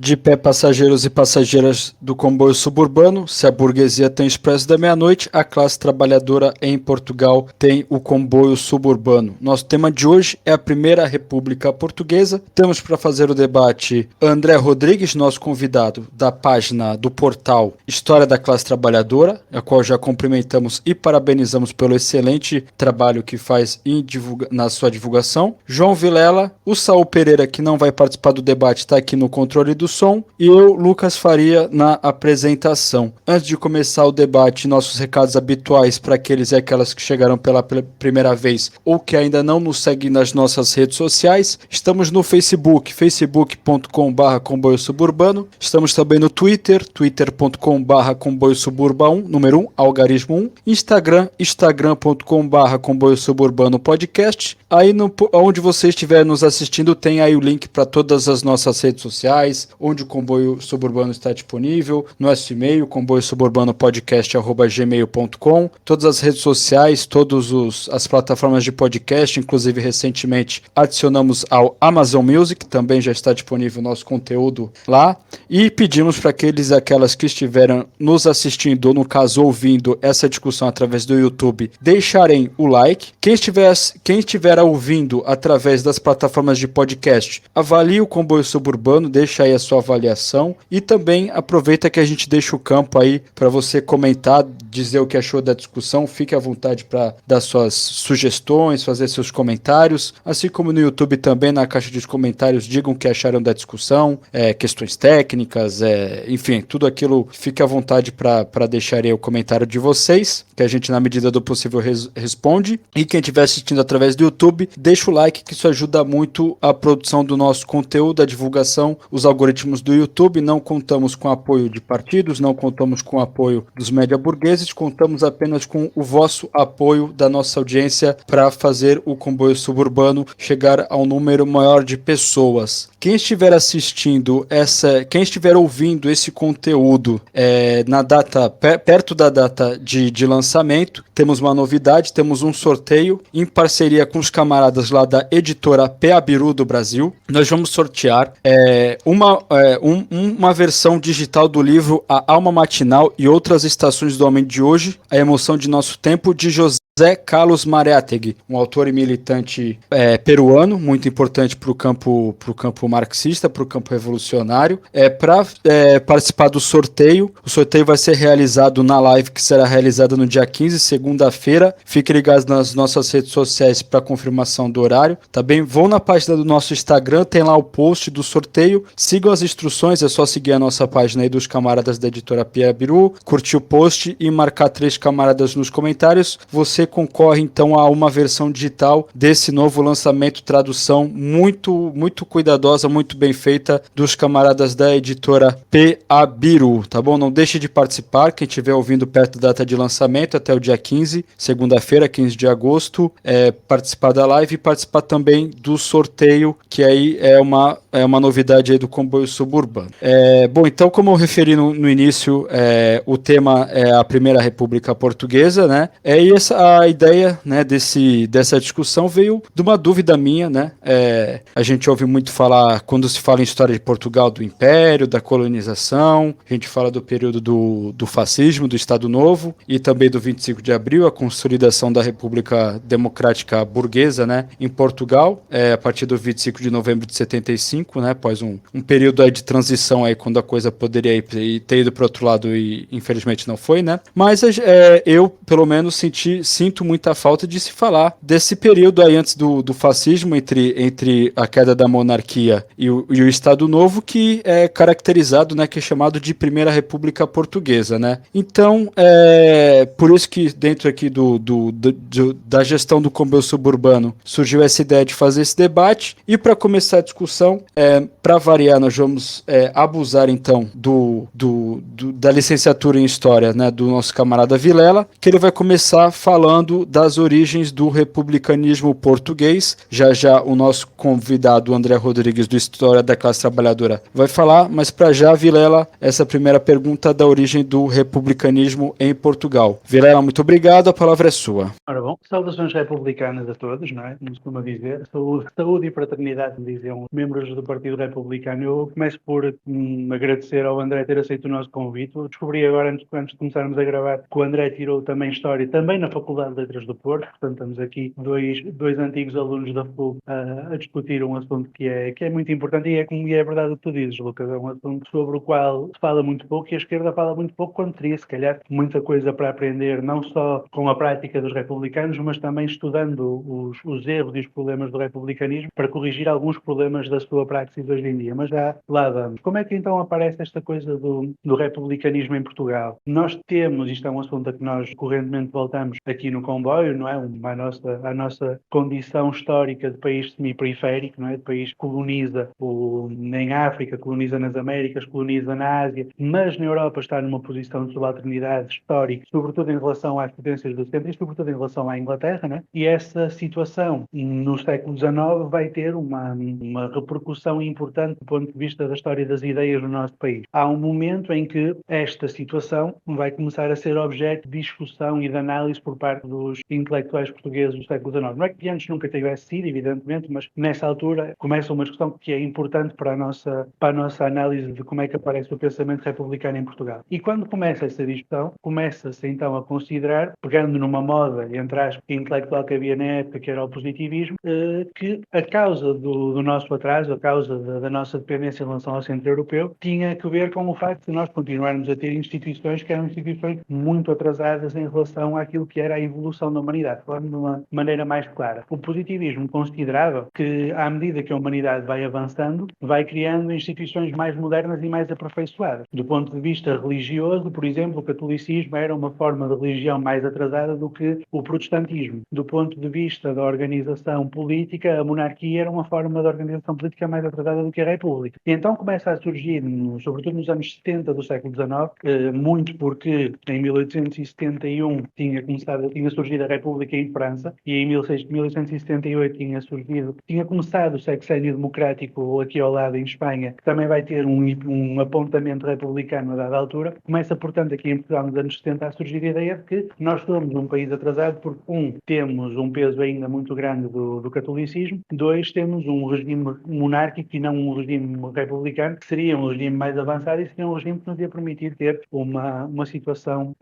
De pé, passageiros e passageiras do comboio suburbano, se a burguesia tem o expresso da meia-noite, a classe trabalhadora em Portugal tem o comboio suburbano. Nosso tema de hoje é a Primeira República Portuguesa. Temos para fazer o debate André Rodrigues, nosso convidado da página do portal História da Classe Trabalhadora, a qual já cumprimentamos e parabenizamos pelo excelente trabalho que faz na sua divulgação. João Vilela, o Saul Pereira, que não vai participar do debate, está aqui no controle do som, e eu, Lucas Faria, na apresentação. Antes de começar o debate, nossos recados habituais para aqueles e aquelas que chegaram pela primeira vez ou que ainda não nos seguem nas nossas redes sociais. Estamos no Facebook, facebook.com/comboio suburbano. Estamos também no Twitter, twitter.com/comboio suburba 1, número 1, algarismo 1. Instagram, instagram.com/comboio suburbano podcast. Aí onde você estiver nos assistindo tem aí o link para todas as nossas redes sociais, onde o Comboio Suburbano está disponível, nosso e-mail, comboiosuburbanopodcast@gmail.com, todas as redes sociais, todas as plataformas de podcast, inclusive recentemente adicionamos ao Amazon Music, também já está disponível o nosso conteúdo lá, e pedimos para aqueles e aquelas que estiveram nos assistindo, ou no caso ouvindo essa discussão através do YouTube, deixarem o like. Quem estiver ouvindo através das plataformas de podcast, avalie o Comboio Suburbano, deixa aí a sua avaliação e também aproveita que a gente deixa o campo aí para você comentar, dizer o que achou da discussão. Fique à vontade para dar suas sugestões, fazer seus comentários, assim como no YouTube também, na caixa de comentários, digam o que acharam da discussão, questões técnicas, enfim, tudo aquilo. Fique à vontade para deixar aí o comentário de vocês, que a gente na medida do possível responde. E quem estiver assistindo através do YouTube, deixa o like, que isso ajuda muito a produção do nosso conteúdo, a divulgação, os algoritmos do YouTube. Não contamos com apoio de partidos, não contamos com apoio dos média burgueses, contamos apenas com o vosso apoio da nossa audiência para fazer o Comboio Suburbano chegar ao número maior de pessoas. Quem estiver assistindo quem estiver ouvindo esse conteúdo na data, perto da data de lançamento, temos uma novidade, temos um sorteio em parceria com os camaradas lá da editora Peabiru do Brasil. Nós vamos sortear uma versão digital do livro A Alma Matinal e Outras Estações do Homem de Hoje, A Emoção de Nosso Tempo, de José Carlos Mariátegui, um autor e militante peruano, muito importante para o campo marxista, para o campo revolucionário. Para participar do sorteio, o sorteio vai ser realizado na live que será realizada no dia 15, segunda-feira. Fique ligado nas nossas redes sociais para confirmação do horário. Também vão na página do nosso Instagram, tem lá o post do sorteio. Sigam as instruções, é só seguir a nossa página aí dos camaradas da editora Peabiru, curtir o post e marcar 3 camaradas nos comentários. Você concorre então a uma versão digital desse novo lançamento, tradução muito, muito cuidadosa, muito bem feita dos camaradas da editora Peabiru, tá bom? Não deixe de participar, quem estiver ouvindo perto da data de lançamento, até o dia 15, segunda-feira, 15 de agosto, participar da live e participar também do sorteio, que aí é uma novidade aí do Comboio Suburbano. Bom, então, como eu referi no início, o tema é a Primeira República Portuguesa, né? E a ideia, né, dessa discussão veio de uma dúvida minha, né? A gente ouve muito falar, quando se fala em história de Portugal, do Império, da colonização, a gente fala do período do fascismo, do Estado Novo, e também do 25 de abril, a consolidação da República Democrática Burguesa, né, em Portugal, a partir do 25 de novembro de 75, né, após um período aí de transição, aí, quando a coisa poderia ter ido para o outro lado e infelizmente não foi, né? Mas eu, pelo menos, sinto muita falta de se falar desse período aí antes do fascismo, entre a queda da monarquia e o Estado Novo, que é caracterizado, né, que é chamado de Primeira República Portuguesa, né? Então, por isso que dentro aqui da gestão do Comboio Suburbano surgiu essa ideia de fazer esse debate. E para começar a discussão, para variar, nós vamos abusar então da licenciatura em História, né, do nosso camarada Vilela, que ele vai começar falando falando das origens do republicanismo português. Já já o nosso convidado, André Rodrigues, do História da Classe Trabalhadora, vai falar, mas para já, Vilela, essa primeira pergunta da origem do republicanismo em Portugal. Vilela, muito obrigado, a palavra é sua. Ora bom, saudações republicanas a todos, não é? Como se costuma dizer. Saúde e fraternidade, como diziam membros do Partido Republicano. Eu começo por agradecer ao André ter aceito o nosso convite. Eu descobri agora, antes de começarmos a gravar, que o André tirou também História, também na Faculdade de Letras do Porto. Portanto, estamos aqui dois antigos alunos da FUL a discutir um assunto que é muito importante e é verdade o que tu dizes, Lucas. É um assunto sobre o qual se fala muito pouco e a esquerda fala muito pouco, quando teria, se calhar, muita coisa para aprender, não só com a prática dos republicanos, mas também estudando os erros e os problemas do republicanismo para corrigir alguns problemas da sua praxis hoje em dia. Mas já lá vamos. Como é que então aparece esta coisa do republicanismo em Portugal? Nós temos, isto é um assunto a que nós correntemente voltamos aqui no comboio, não é? A nossa condição histórica de país semi-periférico, não é? De país que coloniza em África, coloniza nas Américas, coloniza na Ásia, mas na Europa está numa posição de subalternidade histórica, sobretudo em relação às potências do centro e sobretudo em relação à Inglaterra, né? E essa situação no século XIX vai ter uma repercussão importante do ponto de vista da história das ideias no nosso país. Há um momento em que esta situação vai começar a ser objeto de discussão e de análise por parte dos intelectuais portugueses do século XIX. Não é que antes nunca tivesse sido, evidentemente, mas nessa altura começa uma discussão que é importante para a nossa análise de como é que aparece o pensamento republicano em Portugal. E quando começa essa discussão, começa-se então a considerar, pegando numa moda, entre aspas, intelectual que havia na época, que era o positivismo, que a causa do nosso atraso, a causa da nossa dependência em relação ao centro europeu, tinha que ver com o facto de nós continuarmos a ter instituições que eram instituições muito atrasadas em relação àquilo que era a evolução da humanidade, falando de uma maneira mais clara. O positivismo considerava que, à medida que a humanidade vai avançando, vai criando instituições mais modernas e mais aperfeiçoadas. Do ponto de vista religioso, por exemplo, o catolicismo era uma forma de religião mais atrasada do que o protestantismo. Do ponto de vista da organização política, a monarquia era uma forma de organização política mais atrasada do que a república. E então começa a surgir, sobretudo nos anos 70 do século XIX, muito porque em 1871 tinha surgido a República em França e em 1878 tinha começado o sexênio democrático aqui ao lado em Espanha, que também vai ter um apontamento republicano a dada altura. Começa, portanto, aqui em Portugal nos anos 70 a surgir a ideia de que nós somos um país atrasado porque, temos um peso ainda muito grande do catolicismo, dois, temos um regime monárquico e não um regime republicano, que seria um regime mais avançado e seria um regime que nos ia permitir ter uma situação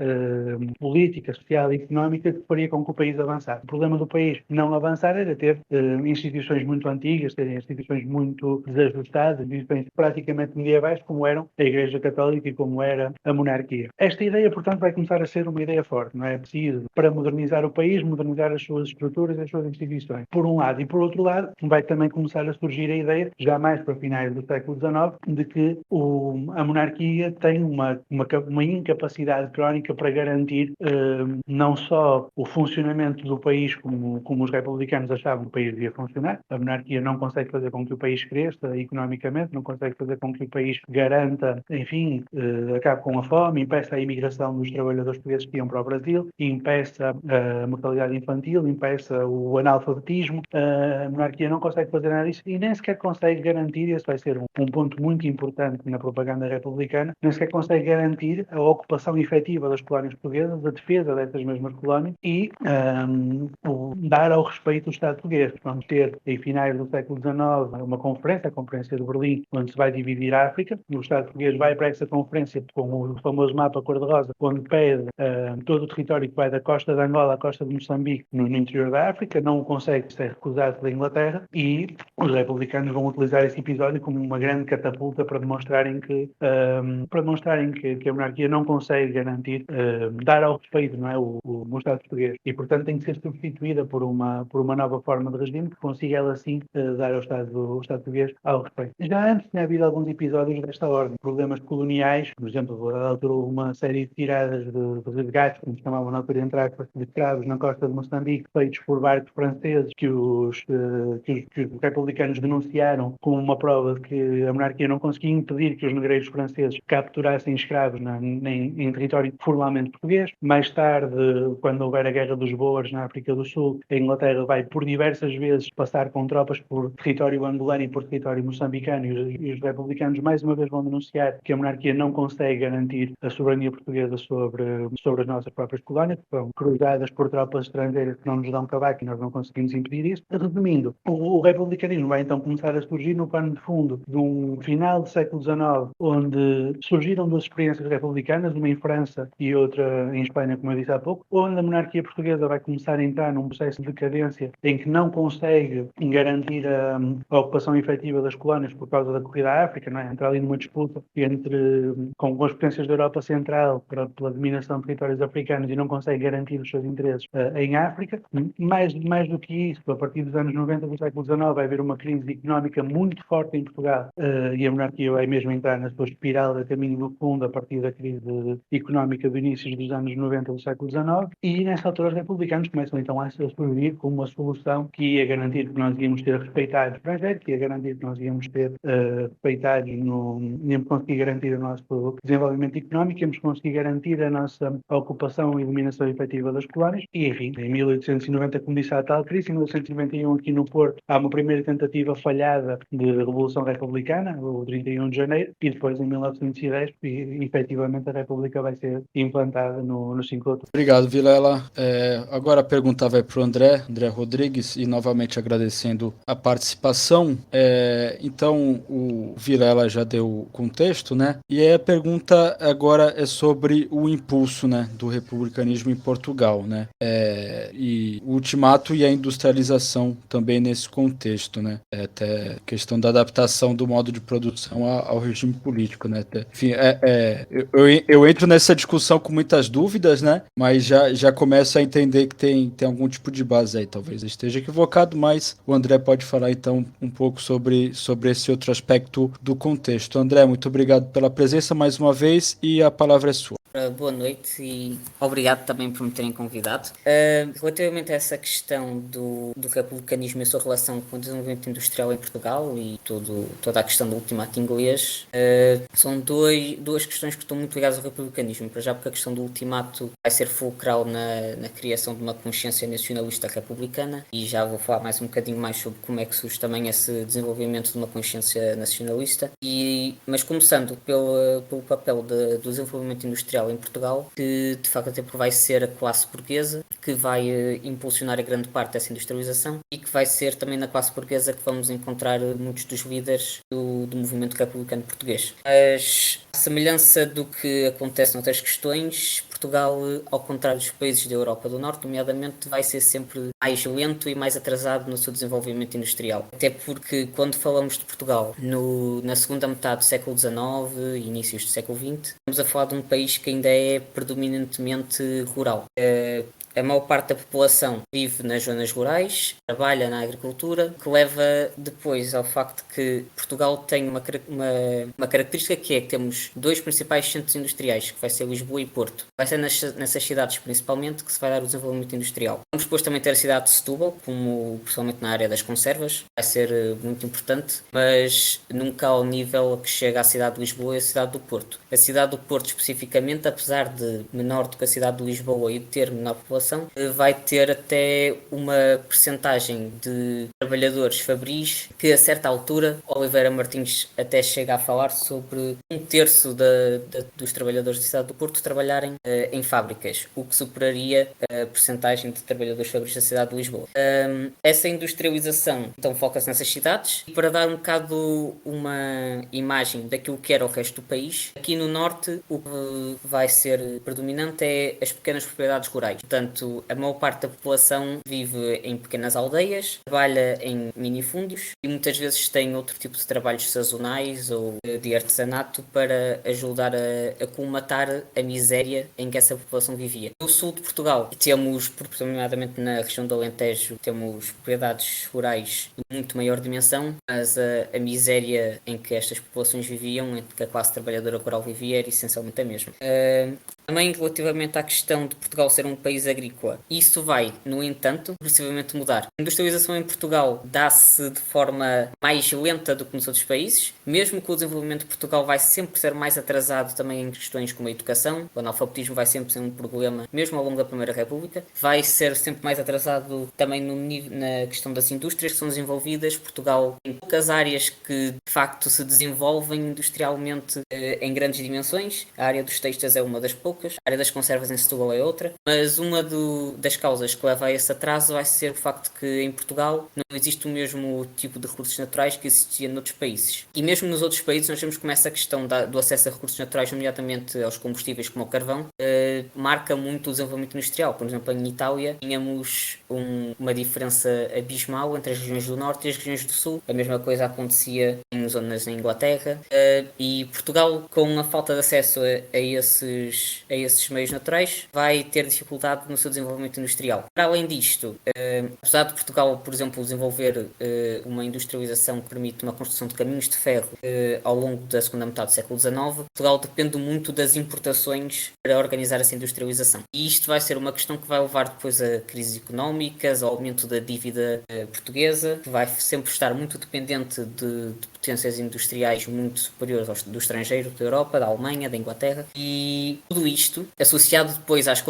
política, social e económica que faria com que o país avançasse. O problema do país não avançar era ter instituições muito antigas, ter instituições muito desajustadas, instituições praticamente medievais, como eram a Igreja Católica e como era a monarquia. Esta ideia, portanto, vai começar a ser uma ideia forte, não é? Preciso, para modernizar o país, modernizar as suas estruturas, as suas instituições, por um lado. E por outro lado, vai também começar a surgir a ideia, já mais para finais do século XIX, de que a monarquia tem uma incapacidade crónica para garantir não só o funcionamento do país como os republicanos achavam que o país devia funcionar. A monarquia não consegue fazer com que o país cresça economicamente, não consegue fazer com que o país garanta, enfim, acabe com a fome, impeça a imigração dos trabalhadores portugueses que iam para o Brasil, impeça a mortalidade infantil, impeça o analfabetismo. A monarquia não consegue fazer nada disso e nem sequer consegue garantir, esse vai ser um ponto muito importante na propaganda republicana, nem sequer consegue garantir a ocupação efetiva das colónias portuguesas, a defesa dessas mesmas colónias e dar ao respeito do Estado português. Vamos ter, em finais do século XIX, uma conferência, a Conferência de Berlim, onde se vai dividir a África. O Estado português vai para essa conferência com o famoso mapa cor-de-rosa, onde pede todo o território que vai da costa de Angola à costa de Moçambique, no interior da África, não o consegue ser recusado pela Inglaterra e os republicanos vão utilizar esse episódio como uma grande catapulta para demonstrarem que a monarquia não consegue garantir, dar ao respeito, não é, o Estado português e, portanto, tem que ser substituída por uma nova forma de regime que consiga ela sim dar ao Estado português ao respeito. Já antes tinha havido alguns episódios desta ordem, problemas coloniais, por exemplo, à altura houve uma série de tiradas de resgates, como se chamavam na altura, entre aspas, de escravos na costa de Moçambique, feitos por barcos franceses que os republicanos denunciaram como uma prova de que a monarquia não conseguia impedir que os negreiros franceses capturassem escravos em território formalmente português. Mais tarde, quando quando houver a Guerra dos Boers na África do Sul, a Inglaterra vai por diversas vezes passar com tropas por território angolano e por território moçambicano, e os republicanos mais uma vez vão denunciar que a monarquia não consegue garantir a soberania portuguesa sobre as nossas próprias colónias, que são cruzadas por tropas estrangeiras que não nos dão cavaco e nós não conseguimos impedir isso. Resumindo, o republicanismo vai então começar a surgir no pano de fundo de um final do século XIX, onde surgiram duas experiências republicanas, uma em França e outra em Espanha, como eu disse há pouco, onde a monarquia portuguesa vai começar a entrar num processo de decadência em que não consegue garantir a ocupação efetiva das colónias por causa da corrida à África, não é? Entra ali numa disputa com as potências da Europa Central pela dominação de territórios africanos e não consegue garantir os seus interesses em África. Mais do que isso, a partir dos anos 90 do século XIX vai haver uma crise económica muito forte em Portugal e a monarquia vai mesmo entrar na sua espiral de caminho do fundo a partir da crise económica do início dos anos 90 do século XIX, e nessa altura os republicanos começam então a surgir como uma solução que ia garantir que nós íamos ter respeitados estrangeiros, que ia garantir que nós íamos ter respeitados, íamos conseguir garantir o nosso desenvolvimento económico, íamos conseguir garantir a nossa ocupação e dominação efetiva das colónias, e enfim, em 1890 começa a tal crise, em 1891 aqui no Porto há uma primeira tentativa falhada de Revolução Republicana, o 31 de janeiro, e depois em 1910 efetivamente a República vai ser implantada no 5 de outubro. Obrigado, Vilela. Agora a pergunta vai para o André Rodrigues, e novamente agradecendo a participação. Então, o Vilela já deu o contexto, né? E a pergunta agora é sobre o impulso, né, do republicanismo em Portugal, né? E o ultimato e a industrialização também nesse contexto, né? Até questão da adaptação do modo de produção ao regime político, né? Enfim, eu entro nessa discussão com muitas dúvidas, né? Mas já começo a entender que tem algum tipo de base aí. Talvez eu esteja equivocado, mas o André pode falar então um pouco sobre esse outro aspecto do contexto. André, muito obrigado pela presença mais uma vez e a palavra é sua. Boa noite e obrigado também por me terem convidado. Relativamente a essa questão do republicanismo e a sua relação com o desenvolvimento industrial em Portugal e toda a questão do ultimato inglês, são duas questões que estão muito ligadas ao republicanismo. Para já, porque a questão do ultimato vai ser fulcral na criação de uma consciência nacionalista republicana, e já vou falar mais um bocadinho mais sobre como é que surge também esse desenvolvimento de uma consciência nacionalista. Mas começando pelo papel do desenvolvimento industrial em Portugal, que de facto até porque vai ser a classe burguesa que vai impulsionar a grande parte dessa industrialização, e que vai ser também na classe burguesa que vamos encontrar muitos dos líderes do movimento republicano português. Mas, à semelhança do que acontece noutras questões, Portugal, ao contrário dos países da Europa do Norte, nomeadamente, vai ser sempre mais lento e mais atrasado no seu desenvolvimento industrial. Até porque, quando falamos de Portugal na segunda metade do século XIX e inícios do século XX, estamos a falar de um país que ainda é predominantemente rural. A maior parte da população vive nas zonas rurais, trabalha na agricultura, que leva depois ao facto de que Portugal tem uma característica, que é que temos dois principais centros industriais, que vai ser Lisboa e Porto. Vai ser nessas cidades principalmente que se vai dar o desenvolvimento industrial. Vamos depois também ter a cidade de Setúbal, principalmente na área das conservas, vai ser muito importante, mas nunca ao nível que chega à cidade de Lisboa e à cidade do Porto. A cidade do Porto especificamente, apesar de menor do que a cidade de Lisboa e de ter menor população, vai ter até uma percentagem de trabalhadores fabris que, a certa altura, Oliveira Martins até chega a falar sobre 1/3 dos trabalhadores da cidade do Porto trabalharem em fábricas, o que superaria a percentagem de trabalhadores fabris da cidade de Lisboa. Essa industrialização então foca-se nessas cidades, e para dar um bocado uma imagem daquilo que era o resto do país, aqui no norte o que vai ser predominante é as pequenas propriedades rurais. Portanto, a maior parte da população vive em pequenas aldeias, trabalha em minifúndios e muitas vezes tem outro tipo de trabalhos sazonais ou de artesanato para ajudar a colmatar a miséria em que essa população vivia. No sul de Portugal temos, proporcionadamente na região do Alentejo, temos propriedades rurais de muito maior dimensão, mas a miséria em que estas populações viviam, em que a classe trabalhadora rural vivia, era essencialmente a mesma. Também relativamente à questão de Portugal ser um país agrícola, isso vai, no entanto, progressivamente mudar. A industrialização em Portugal dá-se de forma mais lenta do que nos outros países, mesmo que o desenvolvimento de Portugal vai sempre ser mais atrasado também em questões como a educação. O analfabetismo vai sempre ser um problema, mesmo ao longo da Primeira República. Vai ser sempre mais atrasado também na questão das indústrias que são desenvolvidas. Portugal tem poucas áreas que de facto se desenvolvem industrialmente em grandes dimensões. A área dos textos é uma das poucas, a área das conservas em Setúbal é outra, mas uma das causas que leva a esse atraso vai ser o facto de que em Portugal não existe o mesmo tipo de recursos naturais que existia noutros países. E mesmo nos outros países nós vemos como essa questão do acesso a recursos naturais, nomeadamente aos combustíveis como o carvão, marca muito o desenvolvimento industrial. Por exemplo, em Itália tínhamos uma diferença abismal entre as regiões do Norte e as regiões do Sul. A mesma coisa acontecia em zonas na Inglaterra. E Portugal, com a falta de acesso a esses meios naturais, vai ter dificuldade no seu desenvolvimento industrial. Para além disto, apesar de Portugal, por exemplo, desenvolver uma industrialização que permite uma construção de caminhos de ferro ao longo da segunda metade do século XIX, Portugal depende muito das importações para organizar essa industrialização. E isto vai ser uma questão que vai levar depois a crises económicas, ao aumento da dívida portuguesa, que vai sempre estar muito dependente de potências industriais muito superiores do estrangeiro, da Europa, da Alemanha, da Inglaterra. E tudo isto, associado depois às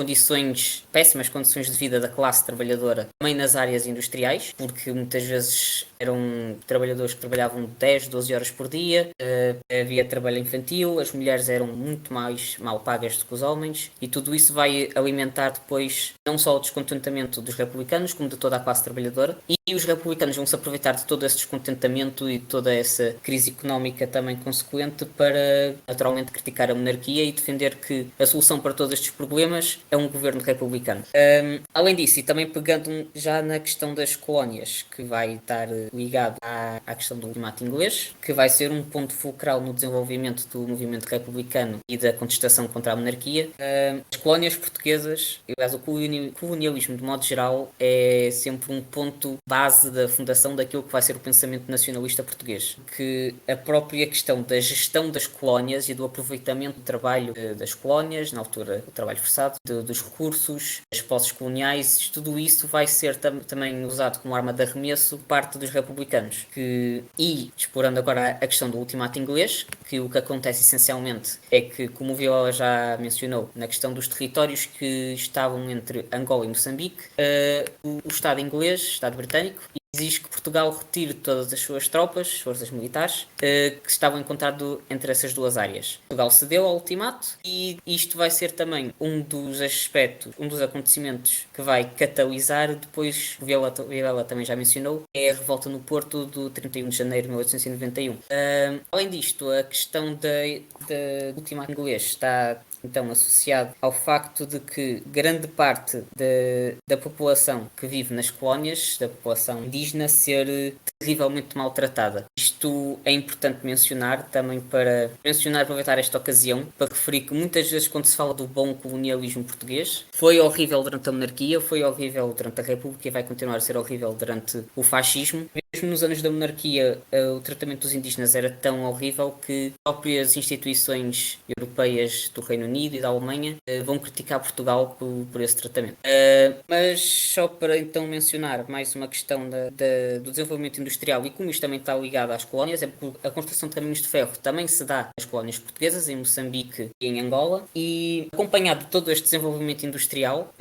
péssimas condições de vida da classe trabalhadora, também nas áreas industriais, porque muitas vezes eram trabalhadores que trabalhavam 10, 12 horas por dia, havia trabalho infantil, as mulheres eram muito mais mal pagas do que os homens, e tudo isso vai alimentar depois não só o descontentamento dos republicanos, como de toda a classe trabalhadora, e os republicanos vão se aproveitar de todo esse descontentamento e toda essa crise económica também consequente para naturalmente criticar a monarquia e defender que a solução para todos estes problemas é um governo republicano. Além disso, e também pegando já na questão das colónias, que vai estar ligado à questão do ultimato inglês, que vai ser um ponto fulcral no desenvolvimento do movimento republicano e da contestação contra a monarquia. As colónias portuguesas, aliás, o colonialismo de modo geral, é sempre um ponto base da fundação daquilo que vai ser o pensamento nacionalista português, que a própria questão da gestão das colónias e do aproveitamento do trabalho das colónias, na altura o trabalho forçado, dos recursos, as posses coloniais, tudo isso vai ser também usado como arma de arremesso por parte dos republicanos. E explorando agora a questão do ultimato inglês, que o que acontece essencialmente é que, como o Viola já mencionou, na questão dos territórios que estavam entre Angola e Moçambique, o Estado inglês, o Estado britânico, exige que Portugal retire todas as suas tropas, forças militares, que estavam encontradas entre essas duas áreas. Portugal cedeu ao ultimato e isto vai ser também um dos aspectos, um dos acontecimentos que vai catalisar depois, o Viola também já mencionou, é a revolta no Porto do 31 de janeiro de 1891. Além disto, a questão do ultimato inglês está então associado ao facto de que grande parte da população que vive nas colónias, da população indígena, ser terrivelmente maltratada. Isto é importante mencionar também para aproveitar esta ocasião para referir que muitas vezes quando se fala do bom colonialismo português, foi horrível durante a monarquia, foi horrível durante a República e vai continuar a ser horrível durante o fascismo. Mesmo nos anos da monarquia, o tratamento dos indígenas era tão horrível que próprias instituições europeias do Reino Unido e da Alemanha vão criticar Portugal por esse tratamento. Mas só para então mencionar mais uma questão do desenvolvimento industrial e como isto também está ligado às colónias, é porque a construção de caminhos de ferro também se dá nas colónias portuguesas, em Moçambique e em Angola, e acompanhado de todo este desenvolvimento industrial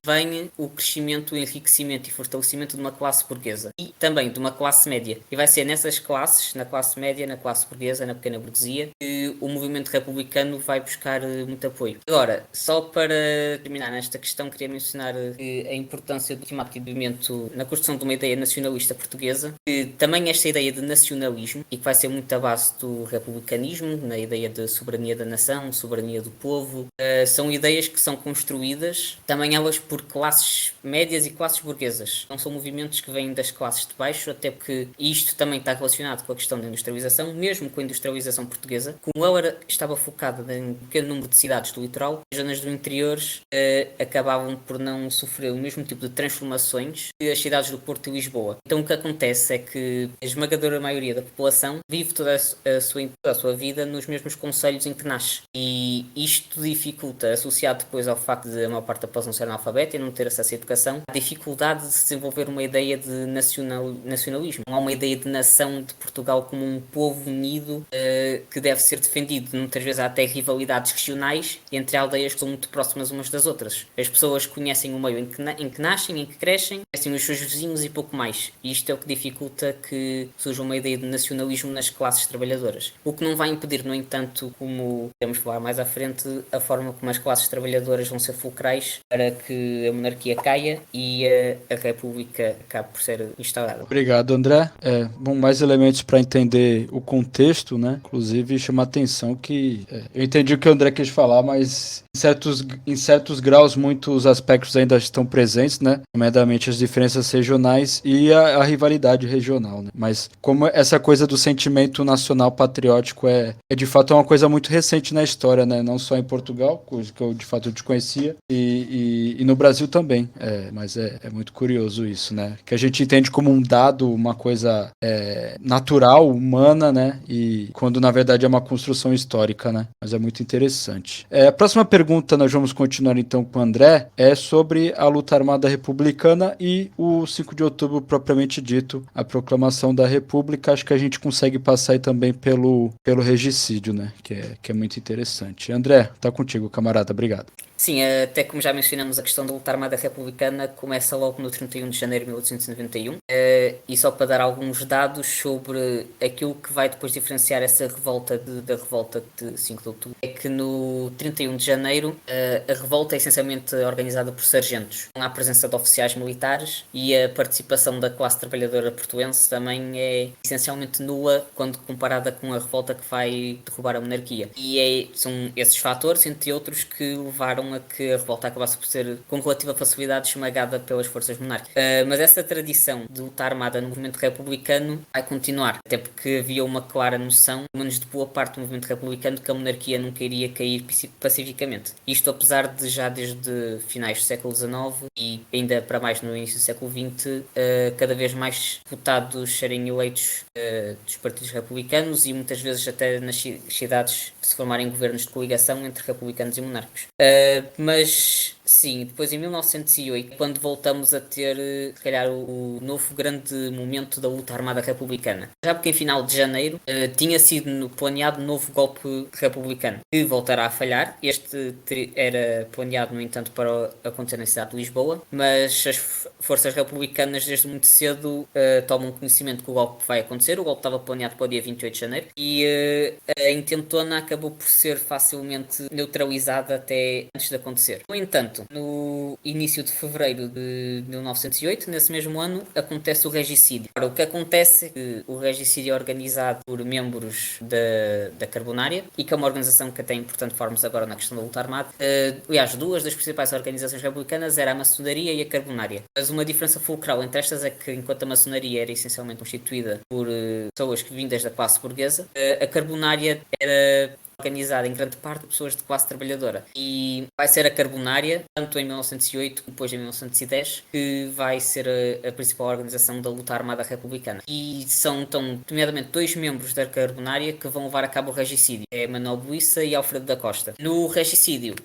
vem o crescimento, o enriquecimento e fortalecimento de uma classe burguesa e também de uma classe média. E vai ser nessas classes, na classe média, na classe burguesa, na pequena burguesia, que o movimento republicano vai buscar muito apoio. Agora, só para terminar nesta questão, queria mencionar a importância do ultimato movimento na construção de uma ideia nacionalista portuguesa, que também esta ideia de nacionalismo, e que vai ser muito a base do republicanismo, na ideia de soberania da nação, soberania do povo, são ideias que são construídas, também elas por classes médias e classes burguesas. Não são movimentos que vêm das classes de baixo, até porque isto também está relacionado com a questão da industrialização, mesmo com a industrialização portuguesa, como ela estava focada em um pequeno número de cidades do litoral, as zonas do interior acabavam por não sofrer o mesmo tipo de transformações que as cidades do Porto e Lisboa. Então o que acontece é que a esmagadora maioria da população vive toda a sua vida nos mesmos concelhos em que nasce. E isto dificulta, associado depois ao facto de a maior parte da população ser analfabeta e não ter acesso à educação, a dificuldade de se desenvolver uma ideia de nacionalismo. Não há uma ideia de nação de Portugal como um povo unido que deve ser defendido. Muitas vezes há até rivalidades regionais entre aldeias que são muito próximas umas das outras. As pessoas conhecem o meio em que nascem, em que crescem, conhecem os seus vizinhos e pouco mais. E isto é o que dificulta que surja uma ideia de nacionalismo nas classes trabalhadoras. O que não vai impedir, no entanto, como podemos falar mais à frente, a forma como as classes trabalhadoras vão ser fulcrais para que a monarquia caia e a república acabe por ser instaurada. Obrigado, André. Bom, mais elementos para entender o contexto, né? Inclusive, chamar a atenção que eu entendi o que o André quis falar, mas em certos graus muitos aspectos ainda estão presentes, né? Nomeadamente as diferenças regionais e a rivalidade regional, né? Mas como essa coisa do sentimento nacional patriótico é de fato uma coisa muito recente na história, né? Não só em Portugal, coisa que eu de fato desconhecia, e no Brasil também. Mas é muito curioso isso, né? Que a gente entende como um dado, uma coisa natural, humana, né? E quando na verdade é uma construção histórica, né? Mas é muito interessante. A próxima pergunta, nós vamos continuar então com o André, é sobre a luta armada republicana e o 5 de outubro propriamente dito, a proclamação da República. Acho que a gente consegue passar aí também pelo regicídio, né? Que é muito interessante. André, tá contigo, camarada. Obrigado. Sim, até como já mencionamos, a questão da luta armada republicana começa logo no 31 de janeiro de 1891. E só para dar alguns dados sobre aquilo que vai depois diferenciar essa revolta da revolta de 5 de outubro, é que no 31 de janeiro a revolta é essencialmente organizada por sargentos. Não há presença de oficiais militares e a participação da classe trabalhadora portuense também é essencialmente nula quando comparada com a revolta que vai derrubar a monarquia. E são esses fatores, entre outros, que levaram a que a revolta acabasse por ser com relativa facilidade esmagada pelas forças monárquicas. Mas essa tradição de luta armada no movimento republicano vai continuar, até porque havia uma clara noção, pelo menos de boa parte do movimento republicano, que a monarquia nunca iria cair pacificamente. Isto apesar de já desde finais do século XIX e ainda para mais no início do século XX, cada vez mais deputados serem eleitos dos partidos republicanos e muitas vezes até nas cidades se formarem governos de coligação entre republicanos e monárquicos. Mas sim, depois em 1908, quando voltamos a ter, se calhar, o novo grande momento da luta armada republicana. Já porque em final de janeiro tinha sido planeado um novo golpe republicano, que voltará a falhar. Este era planeado, no entanto, para acontecer na cidade de Lisboa, mas as forças republicanas desde muito cedo tomam conhecimento que o golpe vai acontecer. O golpe estava planeado para o dia 28 de janeiro e a intentona acabou por ser facilmente neutralizada até antes de acontecer. No entanto, no início de fevereiro de 1908, nesse mesmo ano, acontece o regicídio. Ora, o que acontece é que o regicídio é organizado por membros da Carbonária e que é uma organização que até é importante falarmos agora na questão da luta armada. Aliás, duas das principais organizações republicanas eram a maçonaria e a Carbonária. Mas uma diferença fulcral entre estas é que, enquanto a maçonaria era essencialmente constituída por pessoas que vindas da classe burguesa, a Carbonária era organizada em grande parte por pessoas de classe trabalhadora. E vai ser a Carbonária, tanto em 1908 como depois em 1910, que vai ser a principal organização da luta armada republicana. E são, então, nomeadamente, dois membros da Carbonária que vão levar a cabo o regicídio. É Manuel Buissa e Alfredo da Costa. No regicídio,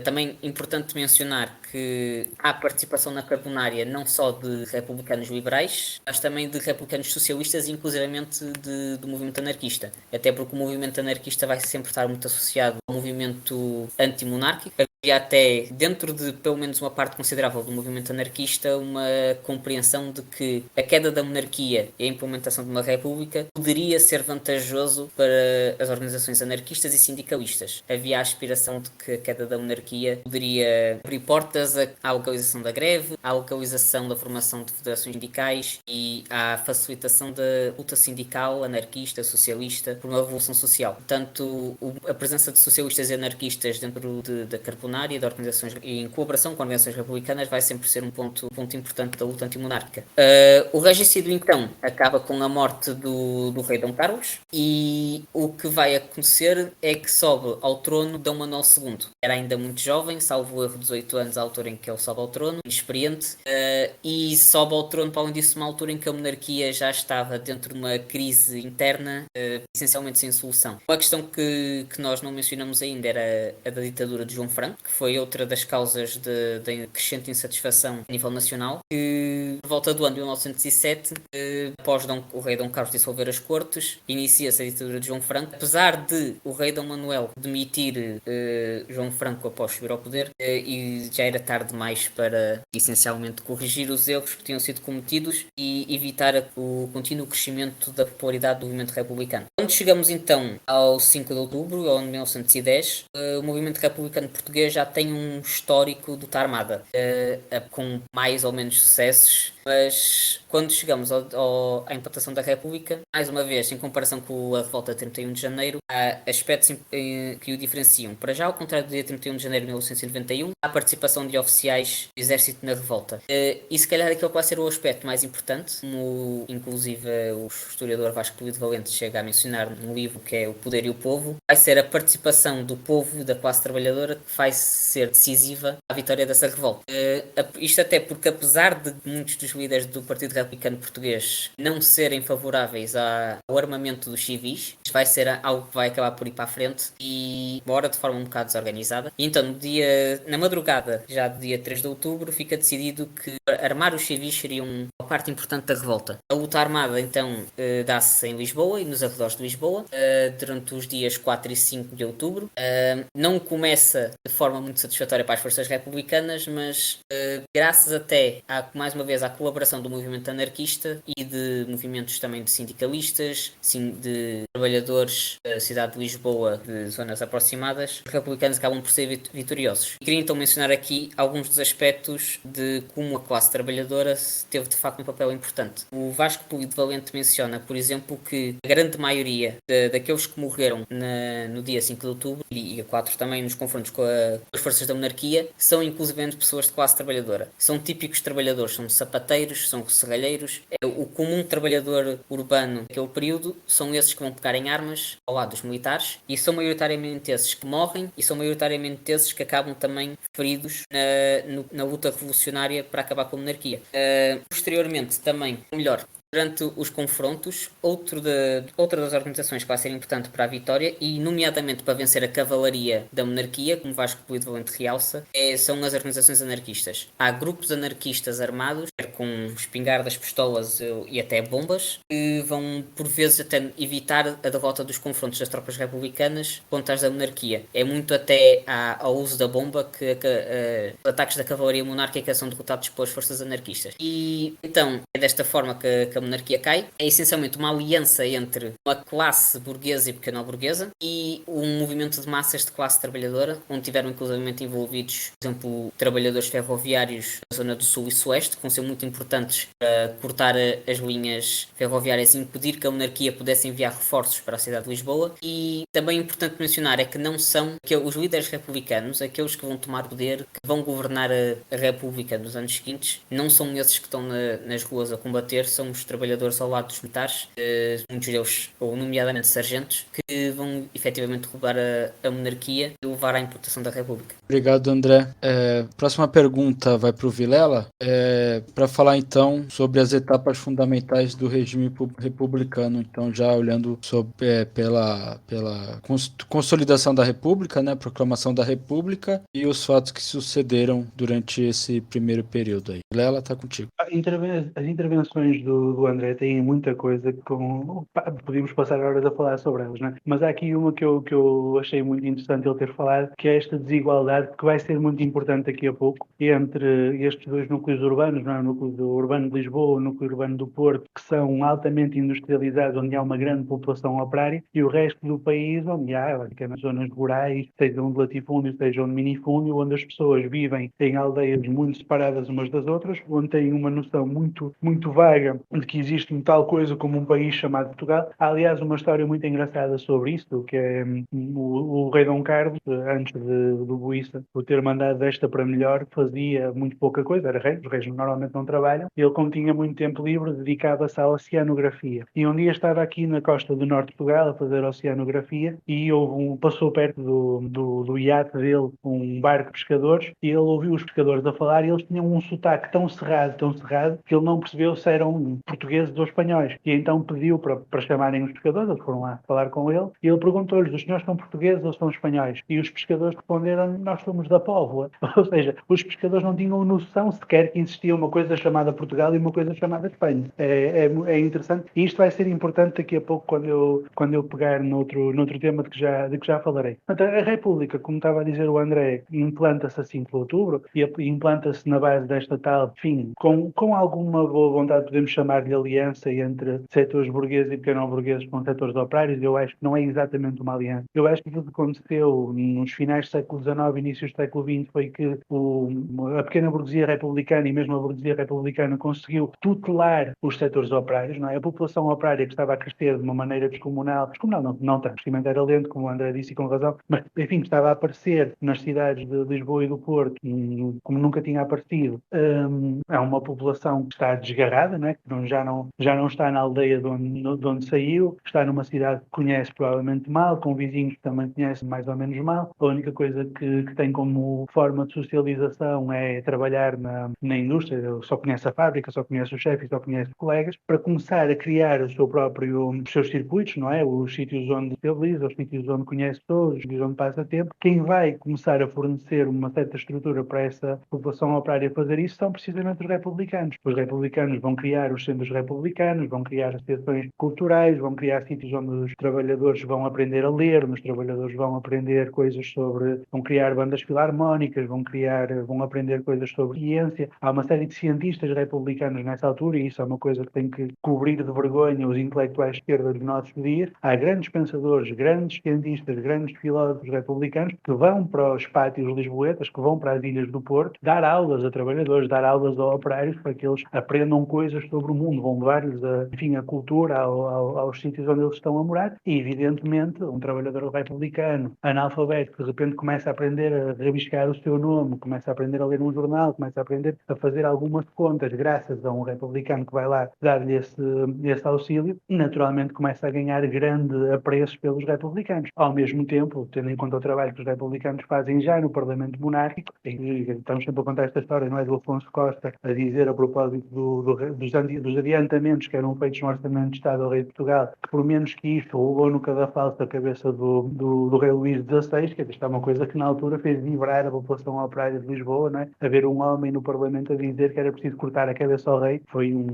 também importante mencionar que há participação na Carbonária não só de republicanos liberais, mas também de republicanos socialistas e inclusivamente do movimento anarquista. Até porque o movimento anarquista vai sempre estar muito associado ao movimento antimonárquico. Havia até, dentro de pelo menos uma parte considerável do movimento anarquista, uma compreensão de que a queda da monarquia e a implementação de uma república poderia ser vantajoso para as organizações anarquistas e sindicalistas. Havia a aspiração de que a queda da monarquia poderia abrir portas à legalização da greve, à legalização da formação de federações sindicais e à facilitação da luta sindical, anarquista, socialista, por uma revolução social. Portanto, a presença de socialistas e anarquistas dentro da Carbonária disciplinar e em colaboração com organizações republicanas vai sempre ser um ponto importante da luta antimonárquica. O regicídio então acaba com a morte do rei Dom Carlos e o que vai acontecer é que sobe ao trono Dom Manuel II. Era ainda muito jovem, salvo o erro, 18 anos, à altura em que ele sobe ao trono, inexperiente, e sobe ao trono, para além disso, uma altura em que a monarquia já estava dentro de uma crise interna, essencialmente sem solução. Uma questão que nós não mencionamos ainda era a da ditadura de João Franco, que foi outra das causas da crescente insatisfação a nível nacional, que por volta do ano de 1907, após o rei Dom Carlos dissolver as cortes, inicia-se a ditadura de João Franco. Apesar de o rei Dom Manuel demitir João Franco após subir ao poder, e já era tarde demais para essencialmente corrigir os erros que tinham sido cometidos e evitar o contínuo crescimento da popularidade do movimento republicano. Quando chegamos então ao 5 de outubro, ao ano de 1910, o movimento republicano português já tem um histórico de luta armada, com mais ou menos sucessos, mas quando chegamos à implantação da República, mais uma vez, em comparação com a revolta de 31 de janeiro, há aspectos que o diferenciam. Para já, ao contrário do dia 31 de janeiro de 1991, há a participação de oficiais do exército na revolta. E se calhar aquele que vai ser o aspecto mais importante, como inclusive o historiador Vasco Polido Valente chega a mencionar no livro, que é O Poder e o Povo, vai ser a participação do povo e da classe trabalhadora que vai ser decisiva à vitória dessa revolta. Isto até porque, apesar de muitos dos líderes do Partido Republicano Português não serem favoráveis ao armamento dos civis, vai ser algo que vai acabar por ir para a frente e embora de forma um bocado desorganizada. E então, na madrugada já do dia 3 de outubro, fica decidido que armar os civis seria uma parte importante da revolta. A luta armada então dá-se em Lisboa e nos arredores de Lisboa durante os dias 4 e 5 de outubro. Não começa de forma muito satisfatória para as forças republicanas, mas graças até mais uma vez à colaboração do movimento anarquista e de movimentos também de sindicalistas, de trabalhadores da cidade de Lisboa, de zonas aproximadas, os republicanos acabam por ser vitoriosos. E queria então mencionar aqui alguns dos aspectos de como a classe trabalhadora teve de facto um papel importante. O Vasco Polido Valente menciona, por exemplo, que a grande maioria daqueles que morreram no dia 5 de outubro e a 4 também nos confrontos com as forças da monarquia são inclusivamente pessoas de classe trabalhadora. São típicos trabalhadores, são sapateiros, são serralheiros. O comum trabalhador urbano naquele período são esses que vão pegar em armas ao lado dos militares e são maioritariamente esses que morrem e são maioritariamente esses que acabam também feridos na luta revolucionária para acabar com a monarquia. Posteriormente também, ou melhor, durante os confrontos, outra das organizações que vai ser importante para a vitória e nomeadamente para vencer a cavalaria da monarquia, como Vasco Polido Valente realça, são as organizações anarquistas. Há grupos anarquistas armados, com espingardas, pistolas e até bombas, que vão por vezes até evitar a derrota dos confrontos das tropas republicanas contra as da monarquia. É muito até ao uso da bomba que os ataques da cavalaria monárquica são derrotados pelas forças anarquistas. E então é desta forma que a monarquia cai. É essencialmente uma aliança entre uma classe burguesa e pequeno-burguesa e um movimento de massas de classe trabalhadora, onde tiveram inclusivamente envolvidos, por exemplo, trabalhadores ferroviários da zona do sul e sueste, que vão ser muito importantes para cortar as linhas ferroviárias e impedir que a monarquia pudesse enviar reforços para a cidade de Lisboa. E também é importante mencionar é que não são os líderes republicanos, aqueles que vão tomar poder, que vão governar a República nos anos seguintes, não são esses que estão nas ruas a combater, são os trabalhadores ao lado dos militares, muitos deles, ou nomeadamente sargentos, que vão efetivamente roubar a monarquia e levar à implantação da República. Obrigado, André. Próxima pergunta vai para o Vilela, para falar então sobre as etapas fundamentais do regime republicano, então já olhando pela consolidação da República, né, proclamação da República e os fatos que sucederam durante esse primeiro período aí. Vilela, está contigo. As intervenções do André têm muita coisa podíamos passar horas a falar sobre elas, né? Mas há aqui uma que eu achei muito interessante ele ter falado, que é esta desigualdade que vai ser muito importante daqui a pouco entre estes dois núcleos urbanos, não é? O núcleo urbano de Lisboa, o núcleo urbano do Porto, que são altamente industrializados, onde há uma grande população operária, e o resto do país, onde há basicamente zonas rurais, sejam de latifúndio, sejam de minifúndio, onde as pessoas vivem em aldeias muito separadas umas das outras, onde têm uma noção muito, muito vaga de que existe tal coisa como um país chamado Portugal. Há, aliás, uma história muito engraçada sobre isso, que é o rei Dom Carlos, antes do Boíça, o ter mandado desta para melhor, fazia muito pouca coisa, era rei, os reis normalmente não trabalham, e ele, como tinha muito tempo livre, dedicava-se à oceanografia. E um dia estava aqui na costa do norte de Portugal a fazer oceanografia e passou perto do iate dele um barco de pescadores e ele ouviu os pescadores a falar e eles tinham um sotaque tão cerrado, que ele não percebeu se eram portugueses ou espanhóis. E então pediu para chamarem os pescadores, eles foram lá falar com ele e ele perguntou-lhes: os senhores são portugueses ou são espanhóis? E os pescadores responderam: nós somos da Póvoa. Ou seja, os pescadores não tinham noção sequer que existia uma coisa chamada Portugal e uma coisa chamada Espanha. É interessante e isto vai ser importante daqui a pouco quando eu pegar noutro tema de que já falarei. Portanto, a República, como estava a dizer o André, implanta-se a 5 de outubro e implanta-se na base desta tal, enfim, com alguma boa vontade, podemos chamar-lhe aliança entre setores burgueses e pequeno-burgueses com setores operários. Eu acho que não é exatamente uma aliança. Eu acho que aquilo que aconteceu nos finais do século XIX, inícios do século XX, foi que a pequena burguesia republicana e mesmo a burguesia republicana conseguiu tutelar os setores operários, não é? A população operária que estava a crescer de uma maneira descomunal não tanto, o crescimento era lento, como o André disse e com razão, mas enfim, estava a aparecer nas cidades de Lisboa e do Porto, como nunca tinha aparecido. É uma população que está desgarrada, não é? Que já não está na aldeia de onde saiu, está numa cidade que conhece provavelmente mal, com vizinhos que também conhecem mais ou menos mal. A única coisa que tem como forma de socialização é trabalhar na indústria, só conhece a fábrica, só conhece o chefe, só conhece colegas, para começar a criar os seus circuitos, não é? Os sítios onde se stabiliza, os sítios onde conhece todos, os sítios onde passa tempo. Quem vai começar a fornecer uma certa estrutura para essa população operária fazer isso são precisamente os republicanos. Os republicanos vão criar os centros republicanos, vão criar associações culturais, vão criar sítios onde os trabalhadores vão aprender a ler, os trabalhadores vão aprender coisas vão criar bandas filarmónicas, vão aprender coisas sobre ciência. Há uma série de cientistas republicanos nessa altura e isso é uma coisa que tem que cobrir de vergonha os intelectuais de esquerda dos nossos dias. Há grandes pensadores, grandes cientistas, grandes filósofos republicanos que vão para os pátios lisboetas, que vão para as ilhas do Porto, dar aulas a trabalhadores, dar aulas a operários para que eles aprendam coisas sobre o mundo, vão levar-lhes a cultura aos sítios onde eles estão a morar e, evidentemente, um trabalhador republicano, analfabeto, que de repente começa a aprender a rabiscar o seu nome, começa a aprender a ler um jornal, começa a aprender a fazer algumas contas graças a um republicano que vai lá dar-lhe esse auxílio, naturalmente começa a ganhar grande apreço pelos republicanos. Ao mesmo tempo, tendo em conta o trabalho que os republicanos fazem já no Parlamento Monárquico, e estamos sempre a contar esta história, não é, do Afonso Costa, a dizer a propósito dos adiantamentos que eram feitos no Orçamento de Estado ao Rei de Portugal, que por menos que isto roubou no cadafalso a cabeça do Rei Luís XVI, que isto é uma coisa que na altura fez vibrar a população operária de Lisboa, não é? Haver um homem no Parlamento a dizer que era preciso cortar a cabeça ao rei,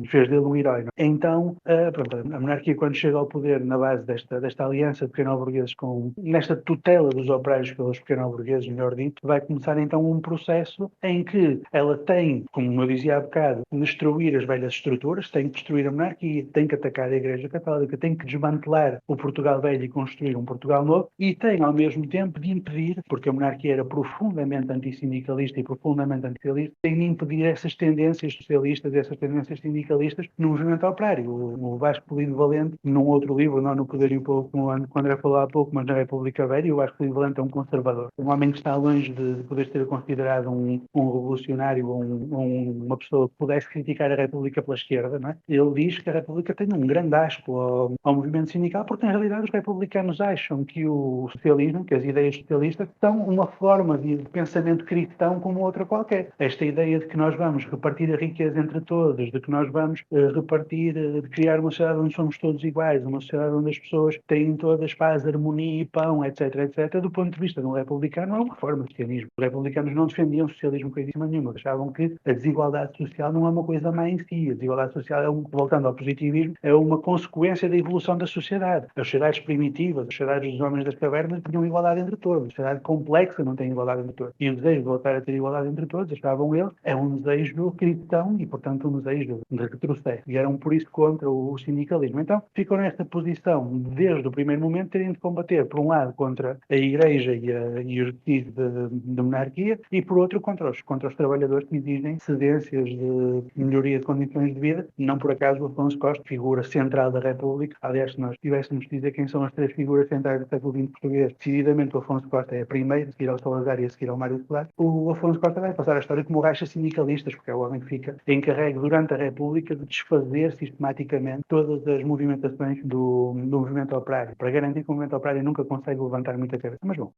fez dele um herói. Não é? Então, pronto, a monarquia, quando chega ao poder na base desta aliança de pequeno-burgueses, nesta tutela dos operários pelos pequeno-burgueses, melhor dito, vai começar então um processo em que ela tem, como eu dizia há bocado, destruir as velhas estruturas, tem que destruir a monarquia, tem que atacar a Igreja Católica, tem que desmantelar o Portugal velho e construir um Portugal novo, e tem ao mesmo tempo de impedir, porque a monarquia era profundamente antissindicalista e profundamente antissocialista, tem de impedir essas tendências socialistas, essas tendências sindicalistas no movimento operário. O Vasco Polido Valente, num outro livro, não no Poder e o Povo, como o André falou há pouco, mas na República Velha, o Vasco Polido Valente é um conservador, um homem que está longe de poder ser considerado um revolucionário ou uma pessoa que pudesse criticar a República pela esquerda, não é? Ele diz que a República tem um grande asco ao movimento sindical, porque na realidade os republicanos acham que o socialismo, que as ideias socialistas, são uma forma de pensamento cristão como outra qualquer. Esta ideia de que nós vamos repartir a riqueza entre todos, de que nós vamos de criar uma sociedade onde somos todos iguais, uma sociedade onde as pessoas têm todas paz, harmonia e pão, etc, etc, do ponto de vista de um republicano, é uma forma de socialismo. Os republicanos não defendiam o socialismo coisíssima nenhuma, achavam que a desigualdade social não é uma coisa má em si. A desigualdade social, voltando ao positivismo, é uma consequência da evolução da sociedade. As sociedades primitivas, as sociedades dos homens das cavernas tinham igualdade entre todos. A sociedade complexa não tem igualdade entre todos. E o desejo de voltar a ter igualdade entre todos, achavam eles, é um desejo cristão e, portanto, um desejo de retrocesso. E eram, por isso, contra o sindicalismo. Então, ficam nesta posição, desde o primeiro momento, terem de combater, por um lado, contra a Igreja e os exercícios da monarquia, e, por outro, contra os trabalhadores que exigem cedências de melhoria de condições de vida, Não por acaso o Afonso Costa, figura central da República, aliás, se nós tivéssemos de dizer quem são as três figuras centrais do século XX português, decididamente o Afonso Costa é a primeira, a seguir ao Salazar e a seguir ao Mário Soares. O Afonso Costa vai passar a história como o racha sindicalistas, porque é o homem que fica encarregue durante a República de desfazer sistematicamente todas as movimentações do movimento operário, para garantir que o movimento operário nunca consegue levantar muita cabeça. Mas bom,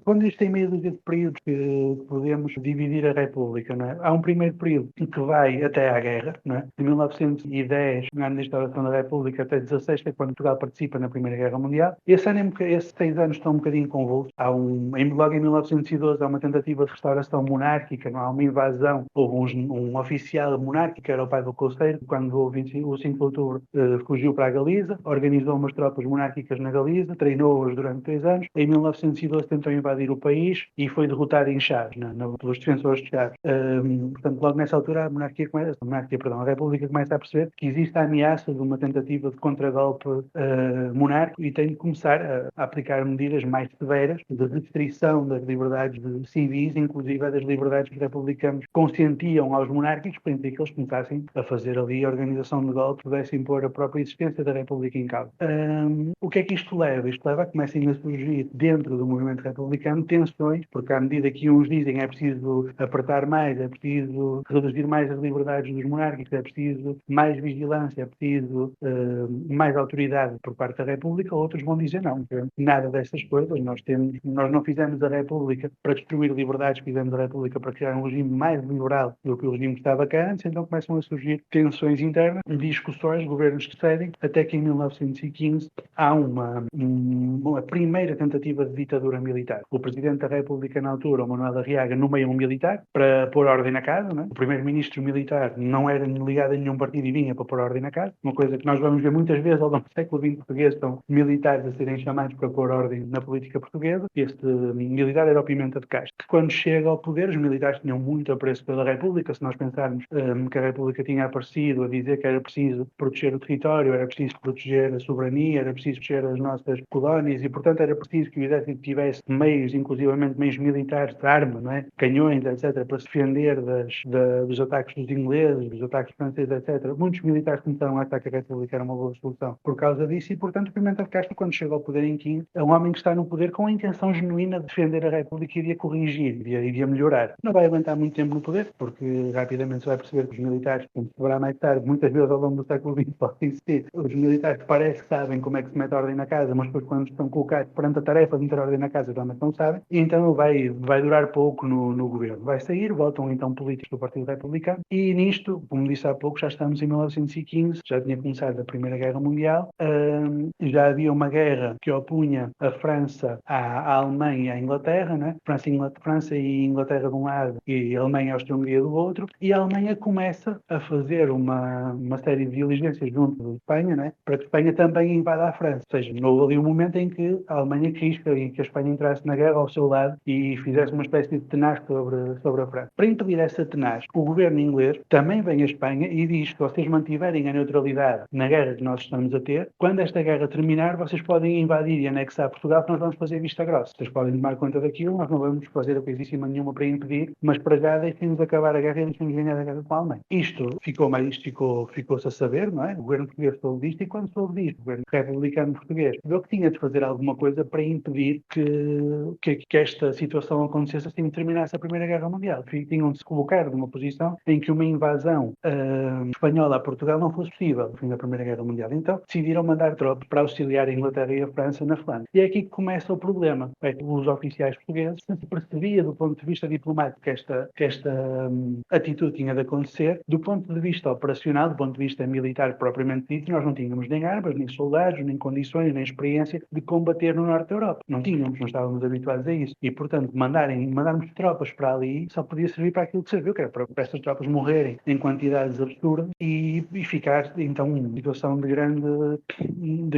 quando isto tem meio dúzia de períodos que podemos dividir a República, não é? Há um primeiro período que vai até à guerra, não é? De 1910, no ano da instauração da República, até 16, que é quando Portugal participa na Primeira Guerra Mundial. Esses 6 anos estão um bocadinho convulsos. Logo em 1912 há uma tentativa de restauração monárquica, não há uma invasão. Houve um oficial monárquico, que era o pai do Conselho, quando houve o 5 de outubro, fugiu para a Galiza, organizou umas tropas monárquicas na Galiza, treinou-as durante 3 anos. Em 1912 tentou invadir o país e foi derrotado em Chaves, pelos defensores de Chaves. Portanto, logo nessa altura a República começa a perceber que existe a ameaça de uma tentativa de contragolpe monárquico e tem de começar a aplicar medidas mais severas de restrição das liberdades civis, inclusive das liberdades que os republicanos consentiam aos monárquicos, para impedir que eles começassem a fazer ali a organização de golpe, pudessem impor a própria existência da República em causa. O que é que isto leva? Isto leva a que comecem a surgir dentro do movimento republicano tensões, porque à medida que uns dizem é preciso apertar mais, é preciso reduzir mais as liberdades dos monárquicos, é preciso mais vigilância, é preciso mais autoridade por parte da República, outros vão dizer não, nada dessas coisas, nós não fizemos a República para destruir liberdades, fizemos a República para criar um regime mais liberal do que o regime que estava cá antes, então começam a surgir tensões internas, discussões, governos que cedem, até que em 1915 há uma primeira tentativa de ditadura militar. O Presidente da República na altura, o Manuel Arriaga, nomeia um militar para pôr ordem na casa, não é? O Primeiro-Ministro militar não era ligado a nenhum partido e vinha para pôr ordem na casa, uma coisa que nós vamos ver muitas vezes ao longo do século XX português, são militares a serem chamados para pôr ordem na política portuguesa. Este militar era o Pimenta de Castro, que quando chega ao poder, os militares tinham muito apreço pela República. Se nós pensarmos que a República tinha aparecido a dizer que era preciso proteger o território, era preciso proteger a soberania, era preciso proteger as nossas colónias e, portanto, era preciso que o exército tivesse meios, inclusivamente meios militares de arma, não é? Canhões, etc., para se defender dos ataques dos ingleses, dos ataques franceses, etc. Muitos militares começaram a achar que a República era uma boa solução por causa disso e, portanto, o Pimenta de Castro, quando chega ao poder em 15, é um homem que está no poder com a intenção genuína de defender a República e de a corrigir e de a melhorar. Não vai aguentar muito tempo no poder, porque rapidamente se vai perceber que os militares, como se verá mais tarde, muitas vezes ao longo do século XX podem existir, os militares parece que sabem como é que se mete ordem na casa, mas depois quando estão colocados perante a tarefa de meter ordem na casa realmente não sabem, e então vai durar pouco no governo. Vai sair, voltam então políticos do Partido Republicano, e nisto, como disse há pouco, já estamos em 1915, já tinha começado a Primeira Guerra Mundial, já havia uma guerra que opunha a França à Alemanha e à Inglaterra, né? França e Inglaterra de um lado e a Alemanha e a Áustria-Hungria do outro, e a Alemanha começa a fazer uma série de diligências junto de Espanha, né? Para que Espanha também invada a França. Ou seja, não houve ali um momento em que a Alemanha quis que a Espanha entrasse na guerra ao seu lado e fizesse uma espécie de tenaz sobre a França. Para impedir essa tenaz, o governo inglês também vem à Espanha e diz que vocês mantiverem a neutralidade na guerra que nós estamos a ter, quando esta guerra terminar, vocês podem invadir e anexar Portugal, que nós vamos fazer vista grossa. Vocês podem tomar conta daquilo, nós não vamos fazer a coisíssima nenhuma para impedir, mas para já deixem-nos acabar a guerra e deixem-nos ganhar a guerra com a Alemanha. Isto ficou-se a saber, não é? O governo português soube disto, e quando soube disto, o governo republicano português viu que tinha de fazer alguma coisa para impedir que esta situação acontecesse assim que terminasse a Primeira Guerra Mundial. Tinham de se colocar numa posição em que uma invasão espanhola a Portugal não fosse possível no fim da Primeira Guerra Mundial. Então decidiram mandar tropas para auxiliar a Inglaterra e a França na Flandres. E é aqui que começa o problema. Os oficiais portugueses se percebia do ponto de vista diplomático que esta atitude tinha de acontecer. Do ponto de vista operacional, do ponto de vista militar propriamente dito, nós não tínhamos nem armas, nem soldados, nem condições, nem experiência de combater no norte da Europa. Não tínhamos, não estávamos habituados a isso. E, portanto, mandarmos tropas para ali só podia servir para aquilo que serviu, que era para essas tropas morrerem em quantidades absurdas e ficar, então, uma situação de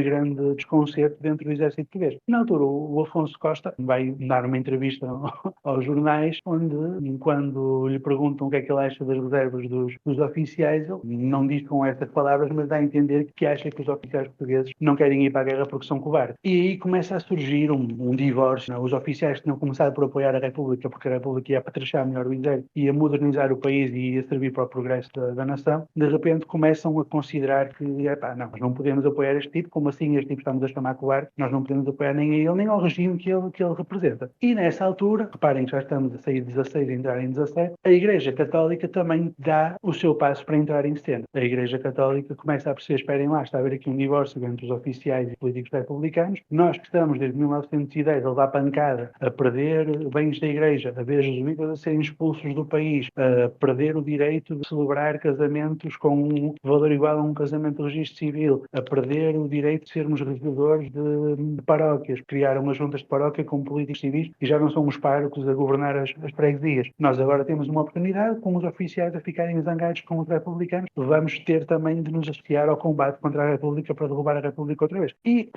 grande desconcerto dentro do exército português. Na altura, o Afonso Costa vai dar uma entrevista aos jornais, onde, quando lhe perguntam o que é que ele acha das reservas dos oficiais, ele não diz com estas palavras, mas dá a entender que acha que os oficiais portugueses não querem ir para a guerra porque são covardes. E aí começa a surgir um divórcio. Os oficiais tinham começado por apoiar a República, porque a República ia apetrechar melhor o exército, ia modernizar o país e ia servir para o progresso da nação. De repente começam a considerar que, não, nós não podemos apoiar este tipo, como assim este tipo está-nos a chamar covarde, nós não podemos apoiar nem a ele, nem ao regime que ele representa. E nessa altura, reparem que já estamos a sair de 16 e entrar em 17, a Igreja Católica também dá o seu passo para entrar em cena. A Igreja Católica começa a perceber, esperem lá, está a haver aqui um divórcio entre os oficiais e políticos republicanos, nós que estamos desde 1910 a levar pancada, a perder bens da Igreja, a ver jesuítas a serem expulsos do país, a perder o direito de celebrar casamentos com um valor igual a um casamento de registro civil, a perder o direito de sermos regedores de paróquias, criaram as juntas de paróquia com políticos civis e já não são os párocos a governar as freguesias. Nós agora temos uma oportunidade, com os oficiais a ficarem zangados com os republicanos, vamos ter também de nos associar ao combate contra a República para derrubar a República outra vez. E,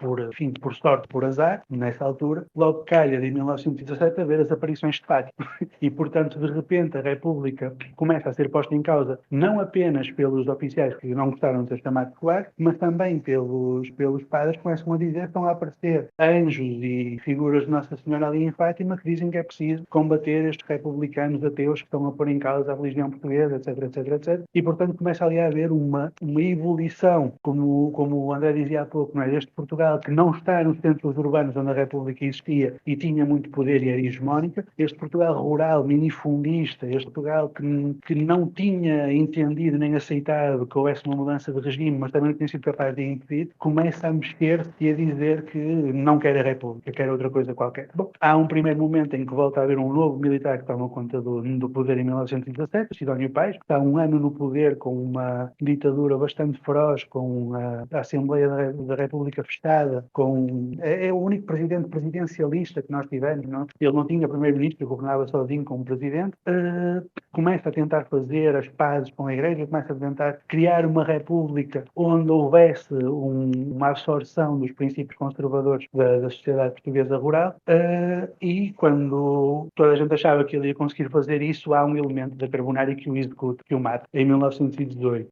por sorte, por azar, nessa altura, logo calha de 1917 a ver as aparições de Fátima. E, portanto, de repente a República começa a ser posta em causa não apenas pelos oficiais que não gostaram de ser chamados de covarde, mas também pelos padres que começam a dizer que estão a aparecer anjos e figuras de Nossa Senhora ali em Fátima que dizem que é preciso combater estes republicanos ateus que estão a pôr em causa a religião portuguesa, etc, etc, etc. E, portanto, começa ali a haver uma evolução, como o André dizia há pouco, não é? Deste Portugal que não está nos centros urbanos onde a República existia e tinha muito poder e era hegemónica, este Portugal rural, minifundista, este Portugal que não tinha entendido nem aceitado que houvesse uma mudança de regime, mas também não tinha sido capaz de impedir, começa a mexer-se e a dizer que não quer a República, quer outra coisa qualquer. Bom, há um primeiro momento em que volta a haver um novo militar que toma conta do poder em 1917, Sidónio Pais, que está um ano no poder com uma ditadura bastante feroz, com a Assembleia da República fechada, é o único presidente presidencialista que nós tivemos, não? Ele não tinha primeiro-ministro, governava sozinho como presidente, começa a tentar fazer as pazes com a Igreja, começa a tentar criar uma república onde houvesse uma absorção dos princípios conservadores da sociedade portuguesa rural, e quando toda a gente achava que ele ia conseguir fazer isso, há um elemento da Carbonária que o execute, que o mata, em 1918.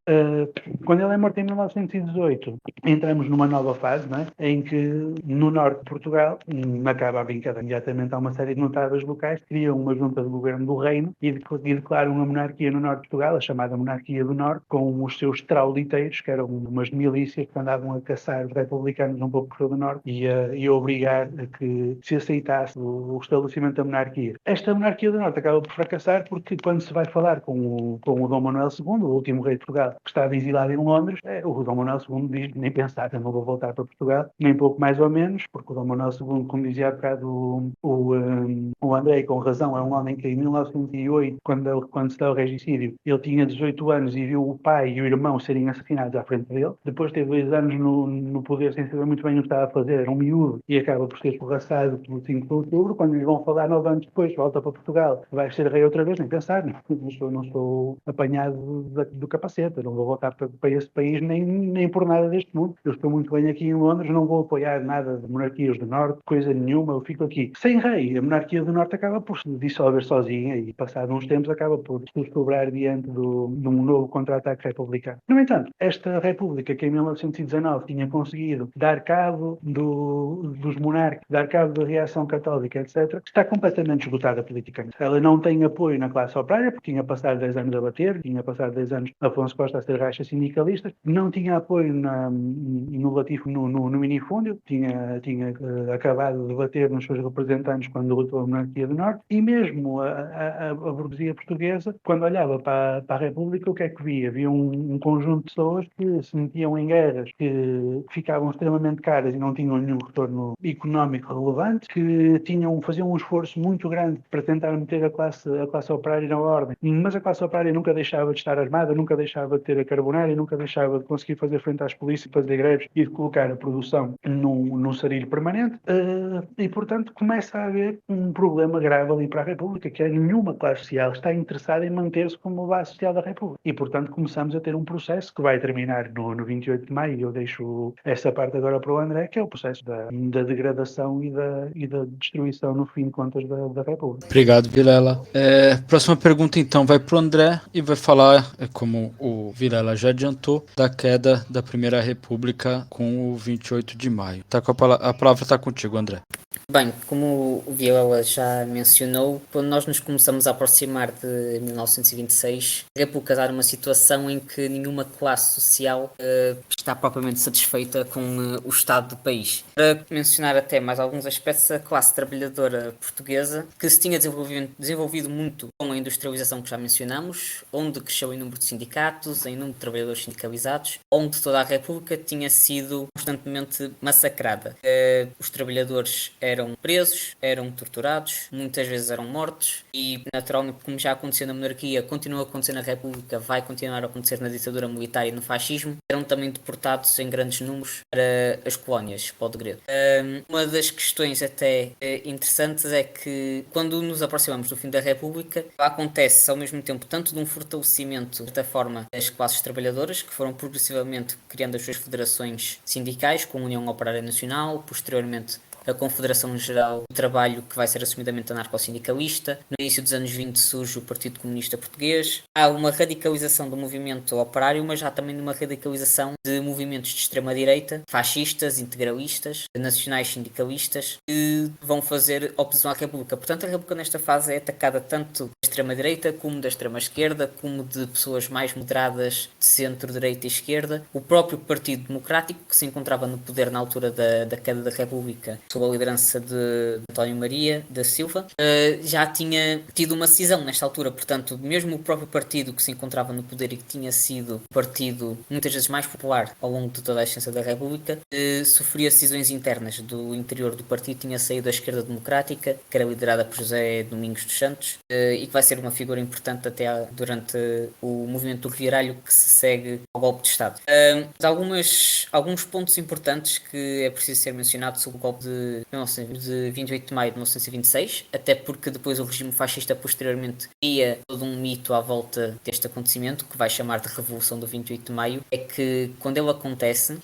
Quando ele é morto em 1918, entramos numa nova fase, não é? Em que no norte de Portugal, acaba a brincadeira, imediatamente há uma série de notáveis locais que criam uma junta de governo do reino e declaram uma monarquia no norte de Portugal, a chamada Monarquia do Norte, com os seus trauliteiros, que eram umas milícias que andavam a caçar os republicanos um pouco por todo o norte e a obrigar a que se aceitasse o estabelecimento da monarquia. Esta Monarquia do Norte acaba por fracassar porque quando se vai falar com o Dom Manuel II, o último rei de Portugal, que estava exilado em Londres, o Dom Manuel II diz nem pensar, eu não vou voltar para Portugal, nem pouco mais ou menos, porque o Dom Manuel II, como dizia há bocado o André, com razão, é um homem que em 1908, quando se dá o regicídio, ele tinha 18 anos e viu o pai e o irmão serem assassinados à frente dele. Depois teve 2 anos no poder sem saber muito bem o que estava a fazer, era um miúdo e acaba por ser escorraçado pelo 5 de outubro. Quando lhes vão falar 9 anos depois, volta para Portugal, vai ser rei outra vez, nem pensar, não estou apanhado do capacete, não vou voltar para esse país nem por nada deste mundo. Eu estou muito bem aqui em Londres, não vou apoiar nada de monarquias do Norte, coisa nenhuma, eu fico aqui. Sem rei, a monarquia do Norte acaba por se dissolver sozinha e, passado uns tempos, acaba por se descobrir diante de um novo contra-ataque republicano. No entanto, esta república que em 1919 tinha conseguido dar cabo dos monarcas, dar cabo da reação católica, etc., está completamente esgotada politicamente. Ela não tem apoio na classe operária, porque tinha passado 10 anos a bater, tinha passado 10 anos Afonso Costa a ser racha sindicalista, não tinha apoio no lativo, no minifúndio, tinha acabado de bater nos seus representantes quando lutou a monarquia do Norte, e mesmo a burguesia portuguesa, quando olhava para a República, o que é que via? Havia um conjunto de pessoas que se metiam em guerras que ficavam extremamente caras e não tinham nenhum retorno económico relevante, que faziam um esforço muito grande para tentar meter a classe operária na ordem, mas a classe operária nunca deixava de estar armada, nunca deixava de ter a carbonária, nunca deixava de conseguir fazer frente às polícias, fazer greves e de colocar a produção num sarilho permanente, e portanto começa a haver um problema grave ali para a República, que é nenhuma classe social está interessada em manter-se como base social da República. E portanto começamos a ter um processo que vai terminar no 28 de maio, e eu deixo essa parte agora para o André, que é o processo da degradação e da destruição, no fim de contas, da República. Obrigado, Vilela. Próxima pergunta, então, vai para o André e vai falar, como o Vilela já adiantou, da queda da Primeira República com o 28 de maio. A palavra está contigo, André. Bem, como o Vilela já mencionou, quando nós nos começamos a aproximar de 1926, a República está numa situação em que nenhuma classe social está propriamente satisfeita com o estado do país. Para mencionar até mais alguns aspectos, a classe trabalhadora portuguesa, que se tinha desenvolvido muito com a industrialização que já mencionamos, onde cresceu em número de sindicatos, em número de trabalhadores sindicalizados, onde toda a República tinha sido constantemente massacrada. Os trabalhadores eram presos, eram torturados, muitas vezes eram mortos e, naturalmente, como já aconteceu na monarquia, continua a acontecer na República, vai continuar a acontecer na ditadura militar e no fascismo, eram também deportados em grandes números para as colónias, para o degredo. Uma das questões até interessantes é que, quando nos aproximamos do fim da República, acontece ao mesmo tempo tanto de um fortalecimento, de certa forma, das classes trabalhadoras, que foram progressivamente criando as suas federações sindicais, com a União Operária Nacional, posteriormente a Confederação Geral do Trabalho, que vai ser assumidamente anarco-sindicalista. No início dos anos 20 surge o Partido Comunista Português. Há uma radicalização do movimento operário, mas há também uma radicalização de movimentos de extrema-direita, fascistas, integralistas, nacionais sindicalistas, que vão fazer oposição à República. Portanto, a República nesta fase é atacada tanto da extrema-direita como da extrema-esquerda, como de pessoas mais moderadas de centro-direita e esquerda. O próprio Partido Democrático, que se encontrava no poder na altura da queda da República, sob a liderança de António Maria da Silva, já tinha tido uma cisão nesta altura. Portanto, mesmo o próprio partido que se encontrava no poder e que tinha sido o partido muitas vezes mais popular ao longo de toda a existência da República, sofria cisões internas. Do interior do partido tinha saído a esquerda democrática, que era liderada por José Domingos dos Santos, e que vai ser uma figura importante até durante o movimento do Rieralho que se segue ao golpe de Estado. Alguns pontos importantes que é preciso ser mencionado sobre o golpe de 28 de maio de 1926, até porque depois o regime fascista posteriormente cria todo um mito à volta deste acontecimento, que vai chamar de Revolução do 28 de Maio, é que quando ele acontece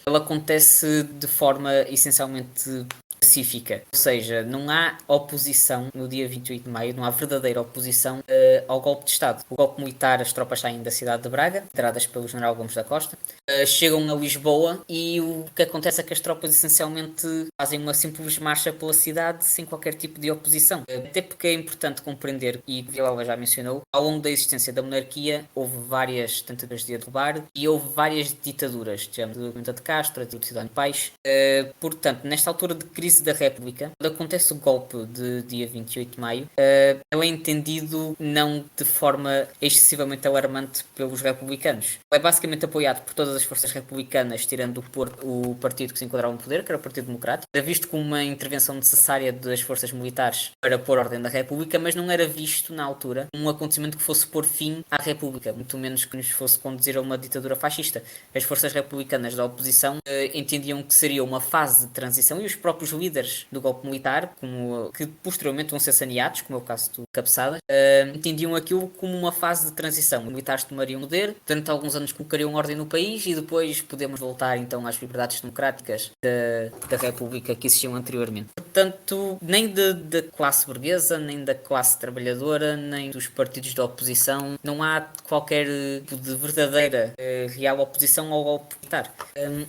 de forma essencialmente pacífica, ou seja, não há oposição no dia 28 de maio, não há verdadeira oposição ao golpe de Estado. O golpe militar, as tropas saem da cidade de Braga, lideradas pelo general Gomes da Costa, chegam a Lisboa e o que acontece é que as tropas essencialmente fazem uma simples marcha pela cidade sem qualquer tipo de oposição. Até porque é importante compreender, e Vilela já mencionou, ao longo da existência da monarquia houve várias tentativas de a derrubar e houve várias ditaduras, digamos, a de Castro, a de Sidónio Pais. Portanto, nesta altura de crise da República, quando acontece o golpe de dia 28 de maio, ele é entendido não de forma excessivamente alarmante pelos republicanos. Ele é basicamente apoiado por todas as forças republicanas, tirando o partido que se encontrava no poder, que era o Partido Democrático. Era visto como uma intervenção necessária das forças militares para pôr ordem da República, mas não era visto na altura como um acontecimento que fosse pôr fim à República, muito menos que nos fosse conduzir a uma ditadura fascista. As forças republicanas da oposição entendiam que seria uma fase de transição e os próprios líderes do golpe militar, que posteriormente vão ser saneados, como é o caso do Cabeçada, entendiam aquilo como uma fase de transição. Os militares tomariam o poder, durante alguns anos colocariam ordem no país e depois podemos voltar então às liberdades democráticas da República que existiam anteriormente. Portanto, nem da classe burguesa, nem da classe trabalhadora, nem dos partidos da oposição, não há qualquer tipo de verdadeira real oposição ao golpe militar.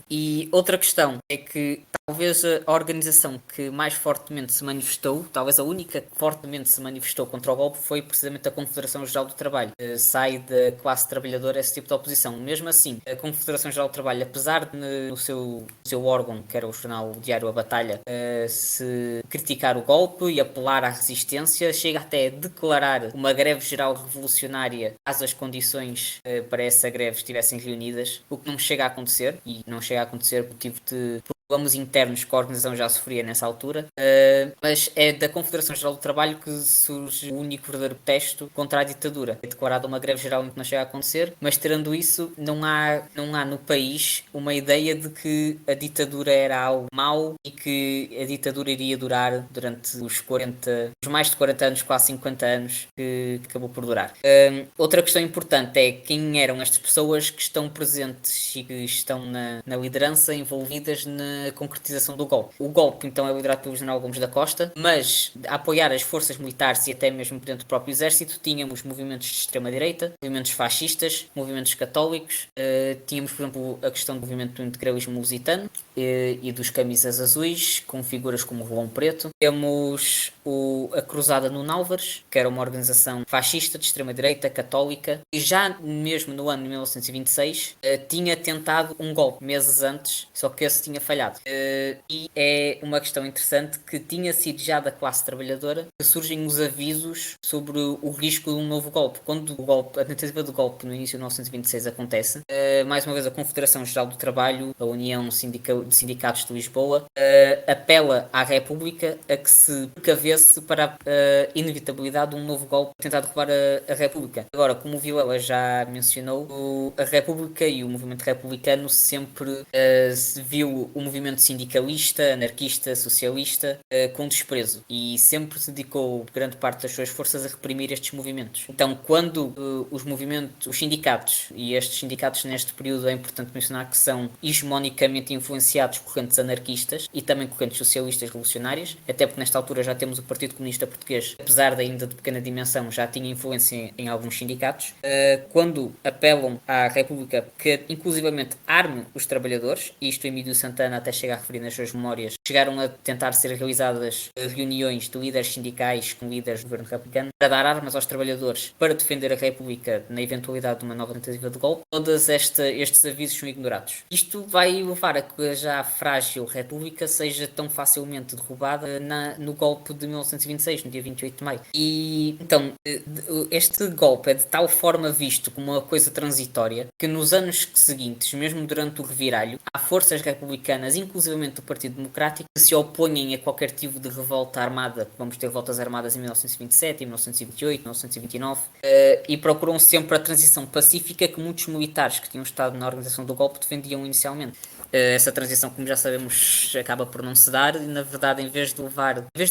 E outra questão é que talvez a organização que mais fortemente se manifestou, talvez a única que fortemente se manifestou contra o golpe, foi precisamente a Confederação Geral do Trabalho. Sai da classe trabalhadora esse tipo de oposição. Mesmo assim, a Confederação Geral do Trabalho, apesar de no seu órgão, que era o jornal Diário A Batalha, se criticar o golpe e apelar à resistência, chega até a declarar uma greve geral revolucionária caso as condições para essa greve estivessem reunidas, o que não chega a acontecer, e não chega a acontecer por motivo de problemas internos que a organização já sofria nessa altura, mas é da Confederação Geral do Trabalho que surge o único verdadeiro protesto contra a ditadura. É declarada uma greve geral em que não chega a acontecer, mas tirando isso, não há no país uma ideia de que a ditadura era algo mau e que a ditadura iria durar durante os mais de 40 anos, quase 50 anos que acabou por durar. Outra questão importante é quem eram estas pessoas que estão presentes e que estão na liderança, envolvidas na concretização do golpe. O golpe, então, é liderado pelo general Gomes da Costa, mas a apoiar as forças militares e até mesmo dentro do próprio exército, tínhamos movimentos de extrema-direita, movimentos fascistas, movimentos católicos, tínhamos, por exemplo, a questão do movimento do integralismo lusitano e dos camisas azuis, com figuras como o Rolão Preto. Temos a Cruzada no Nálvares, que era uma organização fascista de extrema-direita, católica, e já mesmo no ano de 1926 tinha tentado um golpe meses antes, só que esse tinha falhado. E é uma questão interessante que tinha sido já da classe trabalhadora que surgem os avisos sobre o risco de um novo golpe. Quando a tentativa de golpe no início de 1926 acontece, mais uma vez a Confederação Geral do Trabalho, a União de Sindicatos de Lisboa, apela à República a que se precavesse para a inevitabilidade de um novo golpe tentar derrubar a República. Agora, como o Vilela já mencionou, a República e o movimento republicano sempre se viu o movimento sindicalista, anarquista, socialista com desprezo e sempre se dedicou grande parte das suas forças a reprimir estes movimentos. Então, quando os sindicatos, e estes sindicatos neste período é importante mencionar que são hegemonicamente influenciados por correntes anarquistas e também correntes socialistas revolucionárias, até porque nesta altura já temos o Partido Comunista Português, apesar de ainda de pequena dimensão, já tinha influência em alguns sindicatos. Quando apelam à República que inclusivamente arme os trabalhadores, e isto Emílio Santana até chega a referir nas suas memórias, chegaram a tentar ser realizadas reuniões de líderes sindicais com líderes do governo republicano para dar armas aos trabalhadores para defender a República na eventualidade de uma nova tentativa de golpe. Todos estes avisos são ignorados. Isto vai levar a que a já frágil República seja tão facilmente derrubada no golpe de 1926, no dia 28 de maio. E então, este golpe é de tal forma visto como uma coisa transitória que nos anos seguintes, mesmo durante o reviralho, há forças republicanas, inclusivamente do Partido Democrático, que se opõem a qualquer tipo de revolta armada. Vamos ter revoltas armadas em 1927, em 1928, 1929, e procuram sempre a transição pacífica que muitos militares que tinham estado na organização do golpe defendiam inicialmente. Essa transição, como já sabemos, acaba por não se dar e, na verdade, em vez de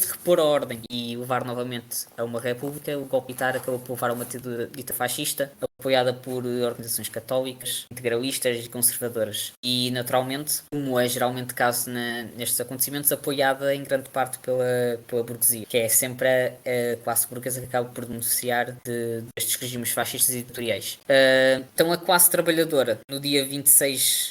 repor a ordem e levar novamente a uma república, o golpe militar acabou por levar a uma dita fascista, apoiada por organizações católicas, integralistas e conservadoras. E, naturalmente, como é geralmente caso nestes acontecimentos, apoiada em grande parte pela burguesia, que é sempre a classe burguesa que acaba por denunciar destes regimes fascistas e ditatoriais. Então, a classe trabalhadora, no dia 28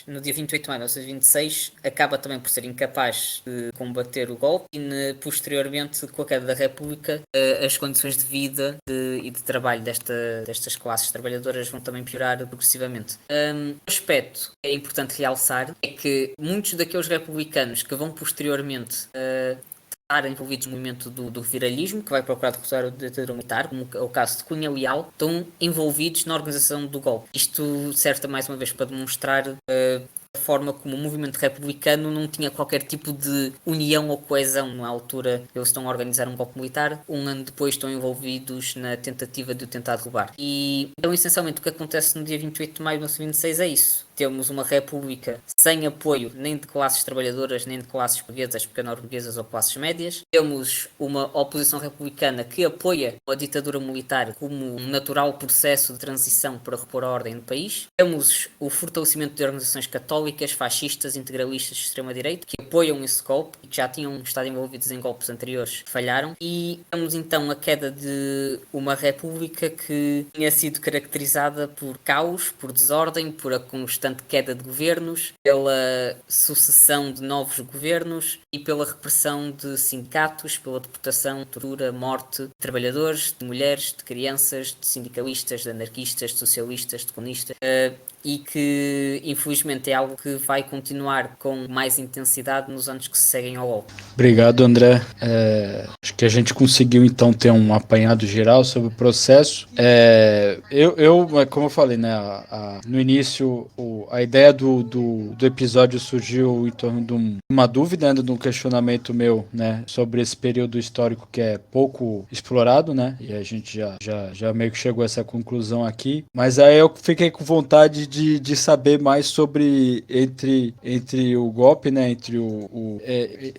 de maio de 1926, acaba também por ser incapaz de combater o golpe e, posteriormente, com a queda da República, as condições de vida e de trabalho destas classes trabalhadoras vão também piorar progressivamente. Um aspecto que é importante realçar é que muitos daqueles republicanos que vão posteriormente estar envolvidos no movimento do viralismo, que vai procurar derrotar o ditador militar, como é o caso de Cunha Leal, estão envolvidos na organização do golpe. Isto serve mais uma vez para demonstrar a forma como o movimento republicano não tinha qualquer tipo de união ou coesão. Na altura eles estão a organizar um golpe militar, um ano depois estão envolvidos na tentativa de o tentar derrubar. E então, essencialmente, o que acontece no dia 28 de maio de 1926 é isso. Temos uma república sem apoio nem de classes trabalhadoras, nem de classes burguesas, pequeno-burguesas ou classes médias. Temos uma oposição republicana que apoia a ditadura militar como um natural processo de transição para repor a ordem no país. Temos o fortalecimento de organizações católicas, fascistas, integralistas de extrema-direita, que apoiam esse golpe e que já tinham estado envolvidos em golpes anteriores que falharam. E temos então a queda de uma república que tinha sido caracterizada por caos, por desordem, por a constante queda de governos, pela sucessão de novos governos e pela repressão de sindicatos, pela deportação, tortura, morte de trabalhadores, de mulheres, de crianças, de sindicalistas, de anarquistas, de socialistas, de comunistas, e que infelizmente é algo que vai continuar com mais intensidade nos anos que se seguem ao golpe. Obrigado, André. Acho que a gente conseguiu então ter um apanhado geral sobre o processo. Como eu falei, né, no início a ideia do episódio surgiu em torno de uma dúvida, de um questionamento meu, né, sobre esse período histórico que é pouco explorado, né, e a gente já meio que chegou a essa conclusão aqui, mas aí eu fiquei com vontade de saber mais sobre entre o golpe, né,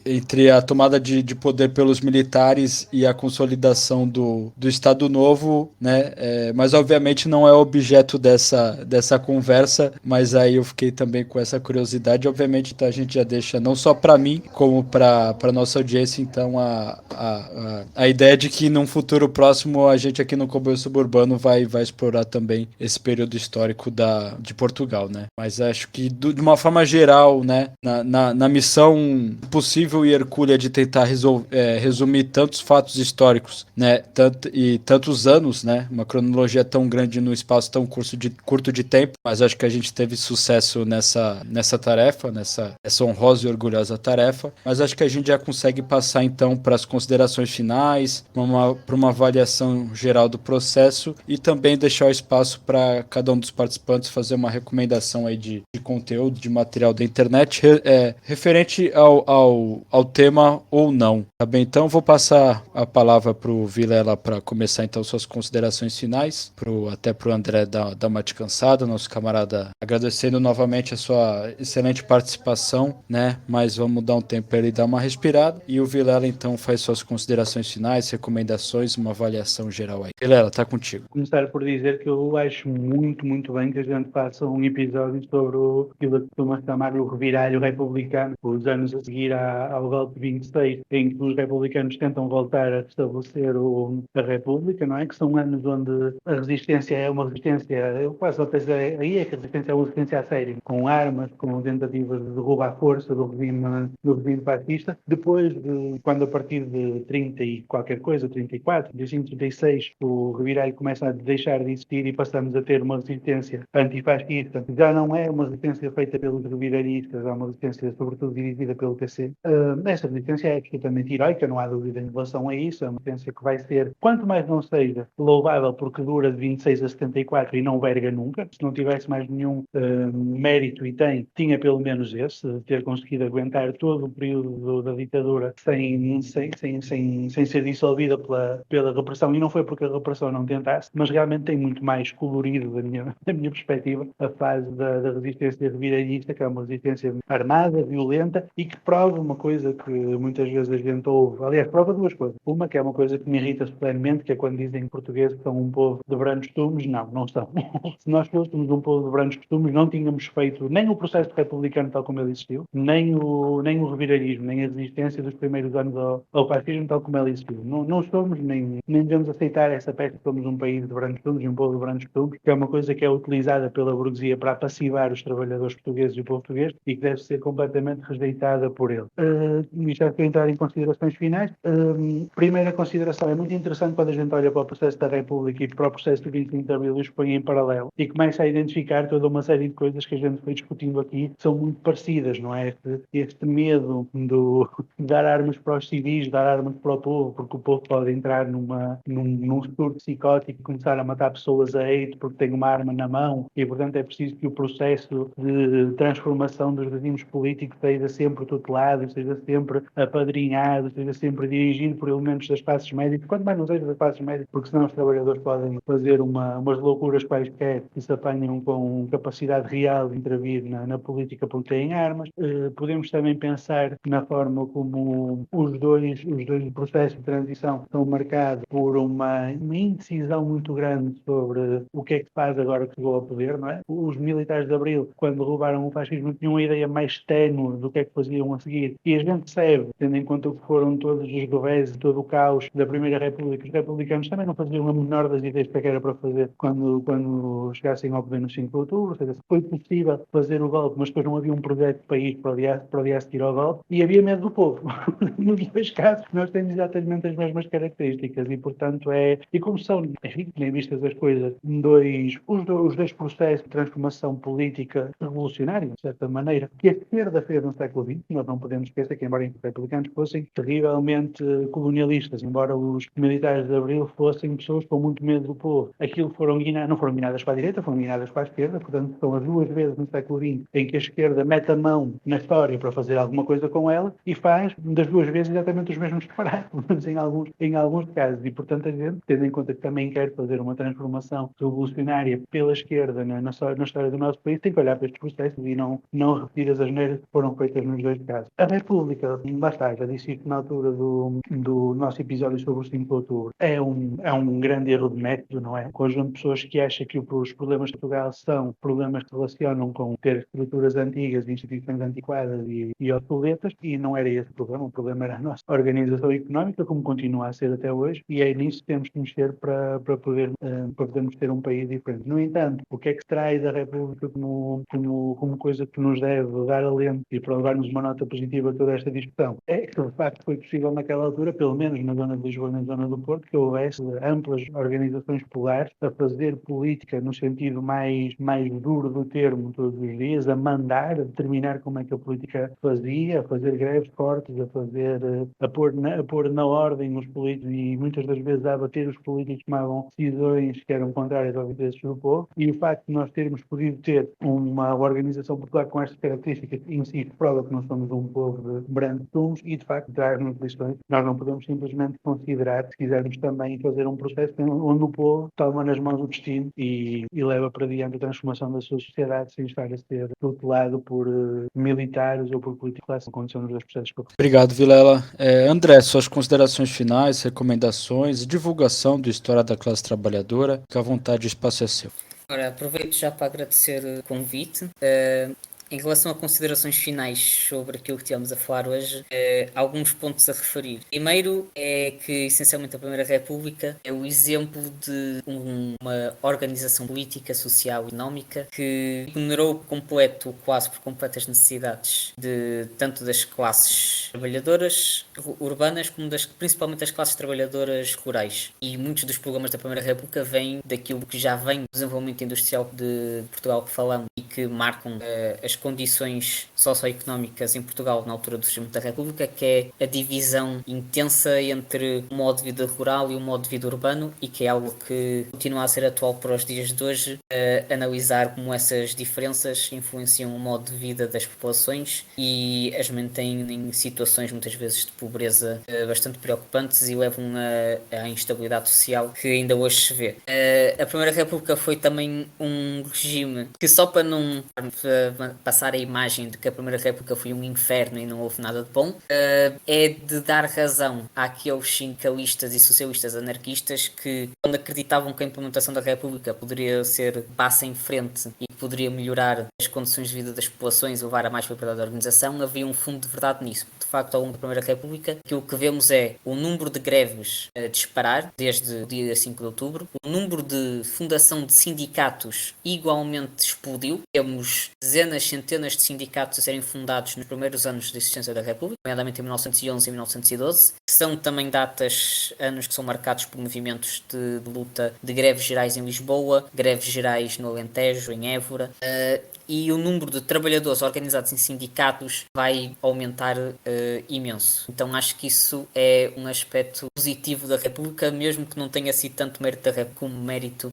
entre a tomada de poder pelos militares e a consolidação do Estado Novo, né, mas obviamente não é objeto dessa conversa, mas mas aí eu fiquei também com essa curiosidade. Obviamente, então, a gente já deixa não só para mim, como para nossa audiência, então, a ideia de que num futuro próximo a gente aqui no Comboio Suburbano vai explorar também esse período histórico de Portugal, né? Mas acho que de uma forma geral, né, na missão possível e hercúlea de tentar resumir tantos fatos históricos, né, tantos anos, né, uma cronologia tão grande no espaço tão curto de tempo, mas acho que a gente teve sucesso nessa tarefa, essa honrosa e orgulhosa tarefa, mas acho que a gente já consegue passar então para as considerações finais, para uma avaliação geral do processo e também deixar o espaço para cada um dos participantes fazer uma recomendação aí de conteúdo, de material da internet referente ao tema ou não. Tá bem? Então vou passar a palavra para o Vilela para começar então suas considerações finais, até para o André dar uma descansada, nosso camarada, agradecendo novamente a sua excelente participação, né? Mas vamos dar um tempo para ele dar uma respirada e o Vilela então faz suas considerações finais, recomendações, uma avaliação geral aí. Vilela, tá contigo. Começar por dizer que eu acho muito, muito bem que a gente faça um episódio sobre aquilo que costuma chamar o reviralho republicano, os anos a seguir ao golpe de 26, em que os republicanos tentam voltar a estabelecer a República, não é? Que são anos onde a resistência é uma resistência, eu quase a pensar aí é que a resistência é uma resistência a sério, com armas, com tentativas de derrubar à força do regime fascista. Depois, quando a partir de 30 e qualquer coisa, 34, 35, 36, o reviralho começa a deixar de existir e passamos a ter uma resistência antifascista. Já não é uma resistência feita pelos reviralhistas, é uma resistência sobretudo dirigida pelo PC. Essa resistência é absolutamente heroica, não há dúvida em relação a isso, é uma resistência que vai ser, quanto mais não seja, louvável porque dura de 26 a 74 e não verga nunca. Se não tivesse mais nenhum mérito, e tinha pelo menos esse, de ter conseguido aguentar todo o período da ditadura sem ser dissolvida pela repressão, e não foi porque a repressão não tentasse, mas realmente tem muito mais colorido da minha perspectiva a fase da resistência reviralhista, que é uma resistência armada, violenta e que prova uma coisa que muitas vezes a gente ouve. Aliás, prova duas coisas. Uma, que é uma coisa que me irrita solenemente, que é quando dizem em português que são um povo de brandos costumes. Não são. Se nós fôssemos um povo de brandos costumes, não tínhamos feito nem o processo republicano tal como ele existiu, nem o reviralismo, nem a resistência dos primeiros anos ao fascismo tal como ele existiu. Não somos, nem devemos aceitar essa peça que somos um país de brandos costumes e um povo de brandos costumes, que é uma coisa que é utilizada pela burguesia para passivar os trabalhadores portugueses e o povo português e que deve ser completamente rejeitada por ele. E já estou a entrar em considerações finais. Primeira consideração, é muito interessante quando a gente olha para o processo da República e para o processo do 25 de Abril e os põe em paralelo e começa a identificar toda uma série de coisas que a gente foi discutindo aqui, que são muito parecidas, não é? Este medo de dar armas para os civis, dar armas para o povo, porque o povo pode entrar num surto psicótico e começar a matar pessoas a hate porque tem uma arma na mão e, portanto, é preciso que o processo de transformação dos regimes políticos seja sempre tutelado, seja sempre apadrinhado, seja sempre dirigido por elementos das classes médias, quanto mais não seja das classes médias, porque senão os trabalhadores podem fazer umas loucuras quaisquer e se apanham com capacidade real de intervir na política porque têm armas. Podemos também pensar na forma como os dois processos de transição são marcados por uma indecisão muito grande sobre o que é que se faz agora que chegou ao poder, não é? Os militares de Abril, quando roubaram o fascismo, tinham uma ideia mais ténue do que é que faziam a seguir. E a gente percebe, tendo em conta o que foram todos os revés e todo o caos da Primeira República, os republicanos também não faziam a menor das ideias que era para fazer quando chegassem ao poder no 5 de outubro. Ou seja, foi possível fazer o golpe, mas depois não havia um projeto de país para o dia a seguir ao golpe e havia medo do povo. Nos dois casos, nós temos exatamente as mesmas características e, portanto, e como são, enfim, bem vistas as coisas, os dois processos de transformação política revolucionária, de certa maneira, que a esquerda fez no século XX, nós não podemos esquecer que, embora os republicanos fossem terrivelmente colonialistas, embora os militares de Abril fossem pessoas com muito medo do povo, aquilo não foram guinadas para a direita, foram guinadas para a esquerda, portanto, são as duas vezes no século XX em que a esquerda mete a mão na história para fazer alguma coisa com ela e faz, das duas vezes, exatamente os mesmos disparates, em alguns casos. E, portanto, a gente, tendo em conta que também quer fazer uma transformação revolucionária pela esquerda na história do nosso país, tem que olhar para estes processos e não repetir as asneiras que foram feitas nos dois casos. A República, lá está, já disse isto na altura do nosso episódio sobre o 5 de outubro, é um grande erro de método, não é? Um conjunto de pessoas que acha que os problemas de Portugal são problemas problemas que se relacionam com ter estruturas antigas, instituições antiquadas e obsoletas, e não era esse o problema era a nossa organização económica, como continua a ser até hoje, e é nisso que temos que mexer para podermos ter um país diferente. No entanto, o que é que traz a República como coisa que nos deve dar alento e para levarmos uma nota positiva a toda esta discussão? É que, de facto, foi possível naquela altura, pelo menos na zona de Lisboa e na zona do Porto, que houvesse amplas organizações populares a fazer política no sentido mais duro do termo todos os dias, a mandar, a determinar como é que a política fazia, a fazer greves fortes, a pôr na ordem os políticos e muitas das vezes a abater os políticos que tomavam decisões que eram contrárias aos interesses do povo. E o facto de nós termos podido ter uma organização popular com estas características em si prova que nós somos um povo de branco tumos e de facto traz-nos lições. Nós não podemos simplesmente considerar, se quisermos também fazer um processo onde o povo toma nas mãos o destino e leva para diante a transformação da sua sociedade sem estar a ser tutelado por militares ou por políticos, como aconteceu nos dois processos. Obrigado, Vilela. André, suas considerações finais, recomendações, divulgação do História da Classe Trabalhadora. Fique à vontade, o espaço é seu. Ora, aproveito já para agradecer o convite. Em relação a considerações finais sobre aquilo que tínhamos a falar hoje, alguns pontos a referir. Primeiro é que, essencialmente, a Primeira República é o exemplo de uma organização política, social e económica que ignorou quase por completo as necessidades tanto das classes trabalhadoras urbanas como principalmente das classes trabalhadoras rurais. E muitos dos problemas da Primeira República vêm daquilo que já vem do desenvolvimento industrial de Portugal que falamos e que marcam as condições socioeconómicas em Portugal na altura do surgimento da República, que é a divisão intensa entre o modo de vida rural e o modo de vida urbano, e que é algo que continua a ser atual para os dias de hoje, analisar como essas diferenças influenciam o modo de vida das populações e as mantêm em situações muitas vezes de pobreza bastante preocupantes e levam à instabilidade social que ainda hoje se vê. A Primeira República foi também um regime que, só para não passar a imagem de que a Primeira República foi um inferno e não houve nada de bom, é de dar razão àqueles sindicalistas e socialistas anarquistas que, quando acreditavam que a implementação da República poderia ser passo em frente e que poderia melhorar as condições de vida das populações e levar a mais liberdade da organização, havia um fundo de verdade nisso. De facto, ao longo da Primeira República, aquilo que vemos é o número de greves a disparar desde o dia 5 de outubro, o número de fundação de sindicatos igualmente explodiu. Temos dezenas, centenas de sindicatos a serem fundados nos primeiros anos da existência da República, nomeadamente em 1911 e 1912, que são também anos que são marcados por movimentos de luta de greves gerais em Lisboa, greves gerais no Alentejo, em Évora, e o número de trabalhadores organizados em sindicatos vai aumentar imenso. Então acho que isso é um aspecto positivo da República, mesmo que não tenha sido tanto mérito da República como mérito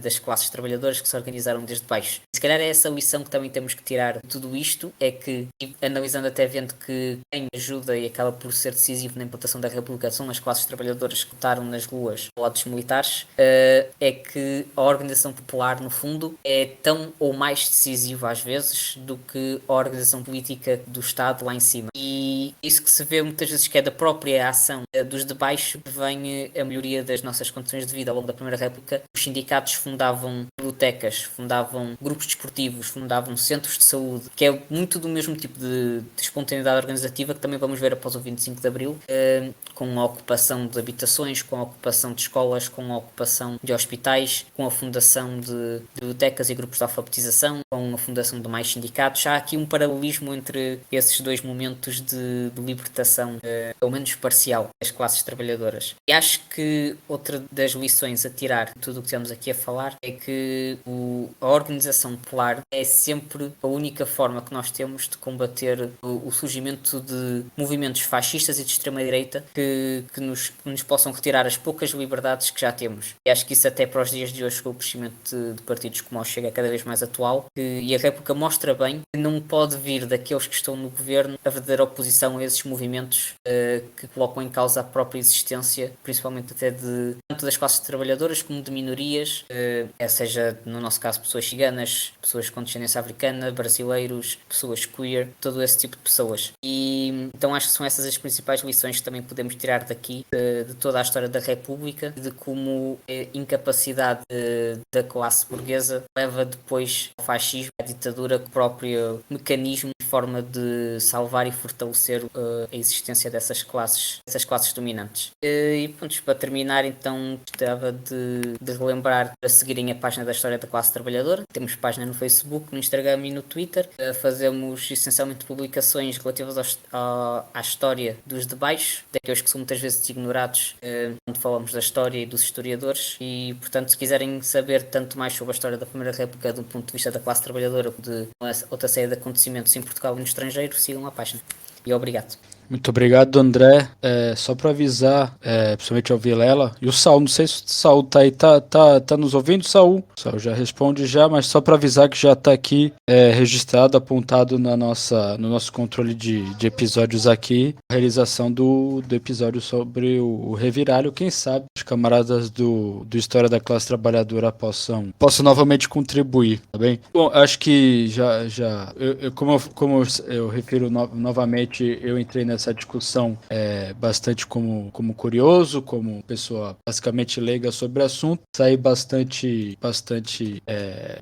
das classes trabalhadoras que se organizaram desde baixo. Se calhar é essa lição que também temos que tirar de tudo isto, é que, analisando até vendo que quem ajuda e acaba por ser decisivo na implantação da República são as classes trabalhadoras que lutaram nas ruas ao lado dos militares, é que a organização popular, no fundo, é tão ou mais decisiva às vezes do que a organização política do Estado lá em cima. E isso que se vê muitas vezes, que é da própria ação dos de baixo, que vem a melhoria das nossas condições de vida. Ao longo da Primeira República, os sindicatos fundavam bibliotecas, fundavam grupos desportivos, fundavam centros de saúde, que é muito do mesmo tipo de espontaneidade organizativa que também vamos ver após o 25 de Abril, com a ocupação de habitações, com a ocupação de escolas, com a ocupação de hospitais, com a fundação de bibliotecas e grupos de alfabetização, com a fundação de mais sindicatos. Há aqui um paralelismo entre esses dois momentos de libertação, pelo menos parcial, das classes trabalhadoras. E acho que outra das lições a tirar de tudo o que estamos aqui a falar é que a organização popular é sempre a única forma que nós temos de combater o surgimento de movimentos fascistas e de extrema-direita que nos possam retirar as poucas liberdades que já temos. E acho que isso até para os dias de hoje, com o crescimento de partidos como o Chega, é cada vez mais atual, e e a República mostra bem que não pode vir daqueles que estão no governo a verdadeira oposição a esses movimentos que colocam em causa a própria existência, principalmente até de tanto das classes trabalhadoras como de minorias, seja no nosso caso pessoas ciganas, pessoas com descendência africana, brasileiros, pessoas queer, todo esse tipo de pessoas. E então acho que são essas as principais lições que também podemos tirar daqui, de toda a história da República, de como a incapacidade da classe burguesa leva depois ao fascismo, à ditadura, o próprio mecanismo e forma de salvar e fortalecer a existência dessas classes dominantes. E pronto, para terminar, então gostava de relembrar para seguirem a página da História da Classe Trabalhadora. Temos página no Facebook, no Instagram e no Twitter. Fazemos essencialmente publicações relativas à história dos de baixo, daqueles que são muitas vezes ignorados quando falamos da história e dos historiadores. E portanto, se quiserem saber tanto mais sobre a história da Primeira República do ponto de vista da classe trabalhadora, de outra série de acontecimentos em Portugal e no estrangeiro, sigam a página. E obrigado. Muito obrigado, André. Só para avisar, principalmente ao Vilela e o Saul, não sei se o Saul tá aí, tá nos ouvindo, Saul? O Saul já responde já, mas só para avisar que já tá aqui registrado, apontado no nosso controle de episódios aqui, a realização do episódio sobre o reviralho. Quem sabe os camaradas do História da Classe Trabalhadora possam novamente contribuir, tá bem? Bom, acho que como eu refiro novamente, eu entrei nessa discussão bastante como curioso, como pessoa basicamente leiga sobre o assunto, saí bastante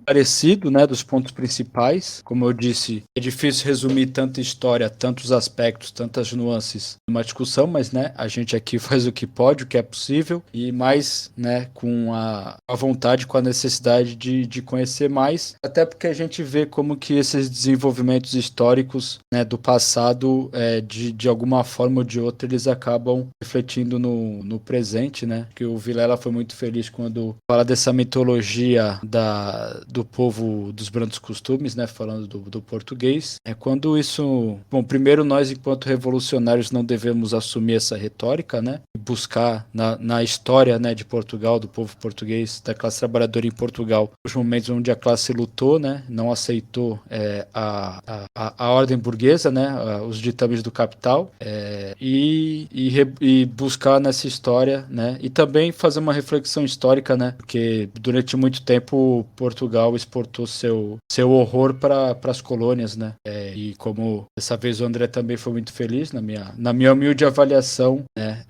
parecido, né, dos pontos principais. Como eu disse, é difícil resumir tanta história, tantos aspectos, tantas nuances numa discussão, mas, né, a gente aqui faz o que pode, o que é possível, e mais, né, com a vontade, com a necessidade de conhecer mais, até porque a gente vê como que esses desenvolvimentos históricos, né, do passado, de alguma forma ou de outra, eles acabam refletindo no presente, né? Que o Vilela foi muito feliz quando fala dessa mitologia do povo dos brancos costumes, né? Falando do português. Quando isso... Bom, primeiro nós, enquanto revolucionários, não devemos assumir essa retórica, né? E buscar na história, né, de Portugal, do povo português, da classe trabalhadora em Portugal, os momentos onde a classe lutou, né? Não aceitou a ordem burguesa, né? Os ditames do capital, e buscar nessa história, né? E também fazer uma reflexão histórica, né? Porque durante muito tempo Portugal exportou seu horror para as colônias, né? E como dessa vez o André também foi muito feliz na minha humilde avaliação, né?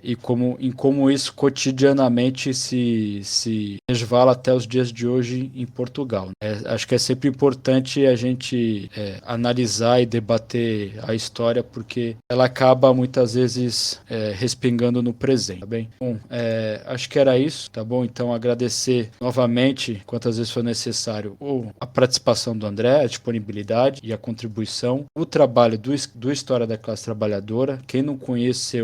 E como isso cotidianamente se resvala até os dias de hoje em Portugal. Acho que é sempre importante a gente analisar e debater a história, porque ela acaba muitas vezes respingando no presente, tá bem? Bom, acho que era isso, tá bom? Então agradecer novamente, quantas vezes for necessário, a participação do André, a disponibilidade e a contribuição, o trabalho do História da Classe Trabalhadora. Quem não conhece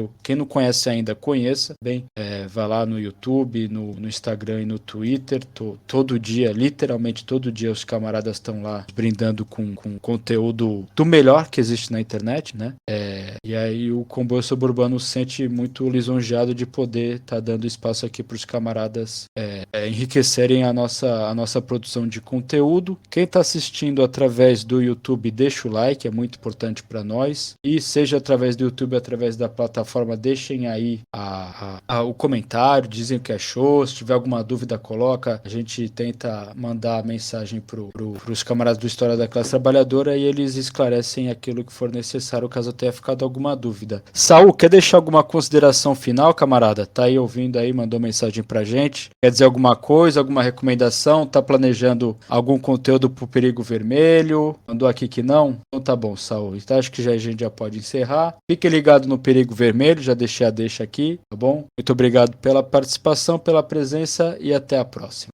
ainda, conheça, bem? Vá lá no YouTube, no Instagram e no Twitter, todo dia, literalmente todo dia, os camaradas estão lá brindando com conteúdo do melhor que existe na internet, né? E aí o Comboio Suburbano se sente muito lisonjeado de poder estar dando espaço aqui para os camaradas enriquecerem a nossa produção de conteúdo. Quem está assistindo através do YouTube, deixa o like, é muito importante para nós. E seja através do YouTube, através da plataforma, deixem aí o comentário, dizem o que achou. Se tiver alguma dúvida, coloca. A gente tenta mandar a mensagem para os camaradas do História da Classe Trabalhadora e eles esclarecem aquilo que for necessário, caso tenha ficado alguma dúvida. Saul, quer deixar alguma consideração final, camarada? Tá aí ouvindo aí, mandou mensagem pra gente. Quer dizer alguma coisa, alguma recomendação? Tá planejando algum conteúdo pro Perigo Vermelho? Mandou aqui que não? Então tá bom, Saul. Então acho que a gente já pode encerrar. Fique ligado no Perigo Vermelho, já deixei a deixa aqui, tá bom? Muito obrigado pela participação, pela presença e até a próxima.